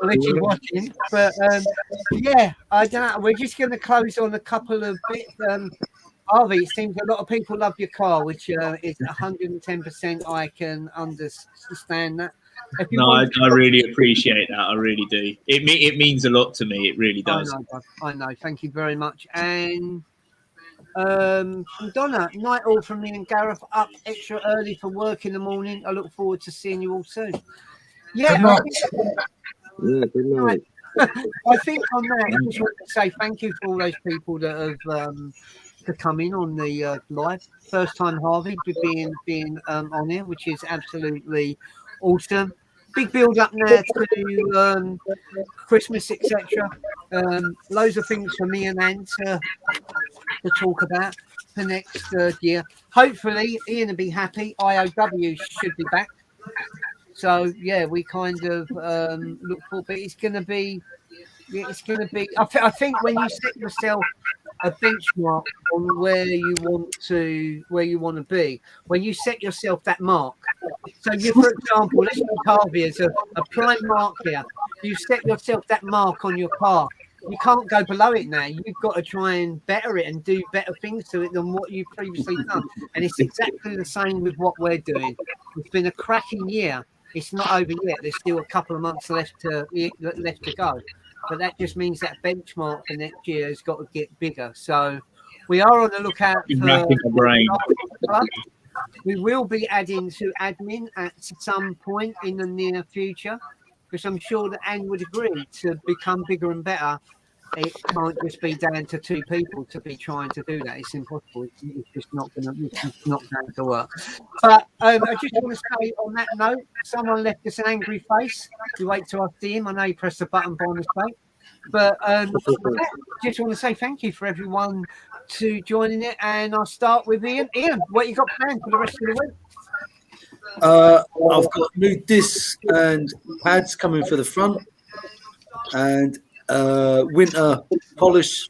When she's watching. But yeah, I don't know. We're just going to close on a couple of bits. Harvey, it seems a lot of people love your car, which is 110%. I can understand that. No, I really appreciate that. I really do. It means a lot to me. It really does. I know. Thank you very much. And from Donna, night all from me and Gareth, up extra early for work in the morning. I look forward to seeing you all soon. Yeah. Good night. I think on that, I just want to say thank you for all those people that have to come in on the live. First time Harvey being on here, which is absolutely awesome. Big build up now to Christmas, etc. Loads of things for me and Anne to talk about for next year. Hopefully, Ian will be happy. IOW should be back. So yeah, we kind of look for, but it's going to be. I think when you set yourself a benchmark on where you want to be, when you set yourself that mark. So you, for example, let's use Harvey as a prime mark here. You set yourself that mark on your car. You can't go below it now. You've got to try and better it and do better things to it than what you've previously done. And it's exactly the same with what we're doing. It's been a cracking year. It's not over yet. There's still a couple of months left to go. But that just means that benchmark for next year has got to get bigger. So we are on the lookout for. We will be adding to admin at some point in the near future, because I'm sure that Anne would agree, to become bigger and better, it can't just be down to two people to be trying to do that. It's impossible. It's just not going to work. But I just want to say on that note, someone left us an angry face. You wait till I see him. I know he pressed the button by mistake. But just want to say thank you for everyone to joining it. And I'll start with Ian. Ian, what you got planned for the rest of the week? I've got new discs and pads coming for the front, and winter polish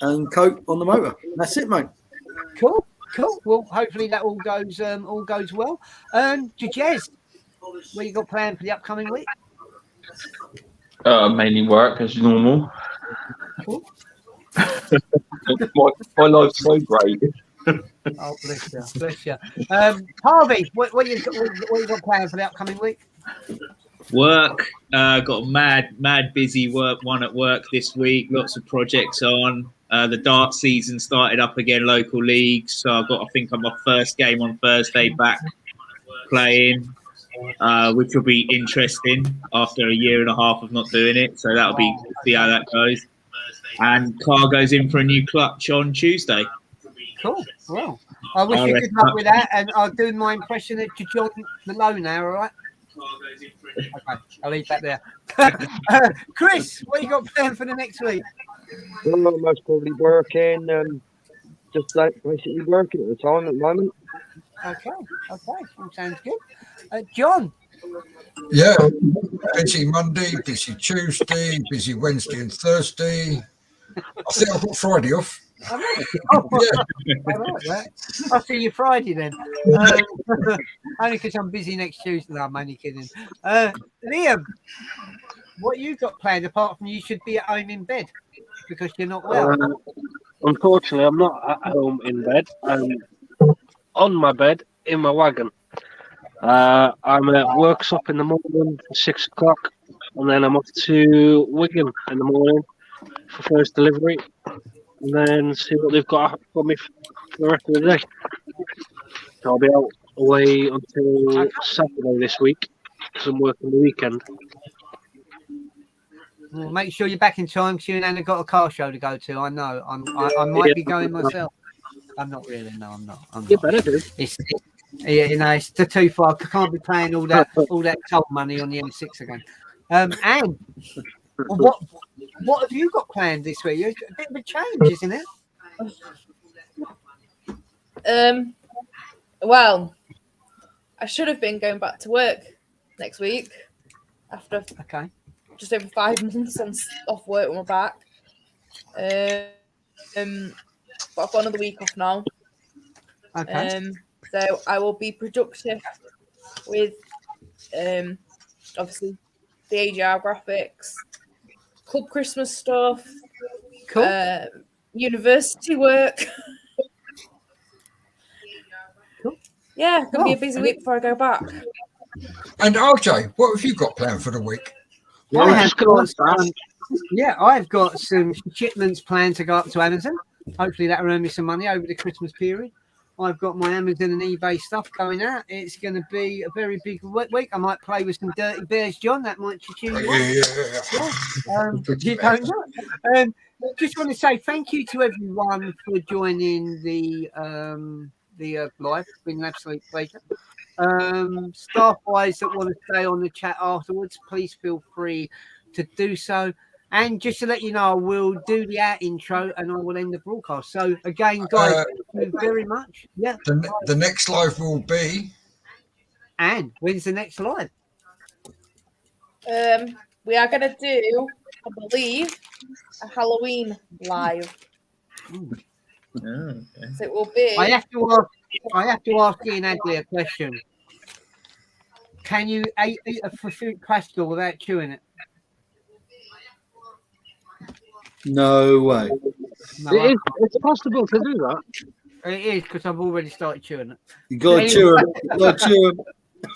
and coat on the motor. That's it, mate. Cool. Well, hopefully that all goes well. Jez, what you got planned for the upcoming week? Mainly work as normal. Cool. my life's so great. Oh, bless you. Harvey, what you got planned for the upcoming week? Work. Got a mad busy one at work this week. Lots of projects on. The dart season started up again, local leagues. So I think on my first game on Thursday back playing, which will be interesting after a year and a half of not doing it. So that'll be, see how that goes. And Carr goes in for a new clutch on Tuesday. Cool. Well, I wish you good luck with that, and I'll do my impression of John Malone now. All right. Okay, I'll leave that there. Chris, what you got planned for the next week? Well, I'm most probably working, just like basically working at the time at the moment. Okay, sounds good. John. Yeah, busy Monday, busy Tuesday, busy Wednesday and Thursday. I think I've got Friday off. I like that. I'll see you Friday then. Only because I'm busy next Tuesday. No, I'm only kidding. Liam, what you got planned apart from you should be at home in bed because you're not well? Unfortunately, I'm not at home in bed. I'm on my bed in my wagon. I'm at workshop in the morning for 6 o'clock, and then I'm off to Wigan in the morning for first delivery, and then see what they've got for me for the rest of the day. So I'll be out away until Saturday this week because I'm working the weekend. Well, make sure you're back in time because you and Anna got a car show to go to. I know. I might be going myself. I'm not really. No, I'm not. You better do. It's too far. I can't be paying all that toll money on the M6 again. Anne, what have you got planned this week? It's a bit of a change, isn't it? Well, I should have been going back to work next week after just over 5 months off work when we're back. But I've got another week off now. Okay. So I will be productive with obviously the AGR graphics, club Christmas stuff, cool. University work. Cool. Yeah, it's going to be a busy week before I go back. And RJ, what have you got planned for the week? I've got some shipments planned to go up to Amazon. Hopefully that'll earn me some money over the Christmas period. I've got my Amazon and eBay stuff going out. It's going to be a very big week. I might play with some Dirty Bears, John. That might cheer you on. You don't know. Just want to say thank you to everyone for joining the live. It's been an absolute pleasure. Staff wise that want to stay on the chat afterwards, please feel free to do so. And just to let you know, I will do the intro and I will end the broadcast. So again, guys, thank you very much. Yeah. The next live will be. And when's the next live? We are going to do, I believe, a Halloween live. Oh, okay. So it will be. I have to ask Ian Adley a question. Can you eat a fruit pastel without chewing it? No way. No, It's possible to do that. it is because I've already started chewing it. You got to chew 'em. You got to chew 'em.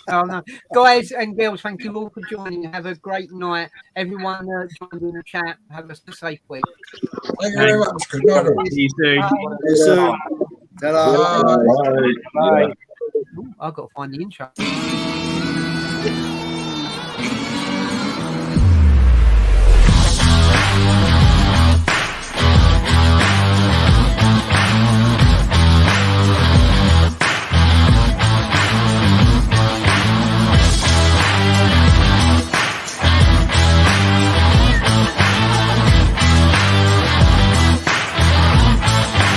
Oh no, guys and girls, thank you all for joining. Have a great night. Everyone joined in the chat. Have a safe week. Thank you very much. Good night. all. See you soon. Bye. See you soon. Ta-da. Bye. Ooh, I've got to find the intro.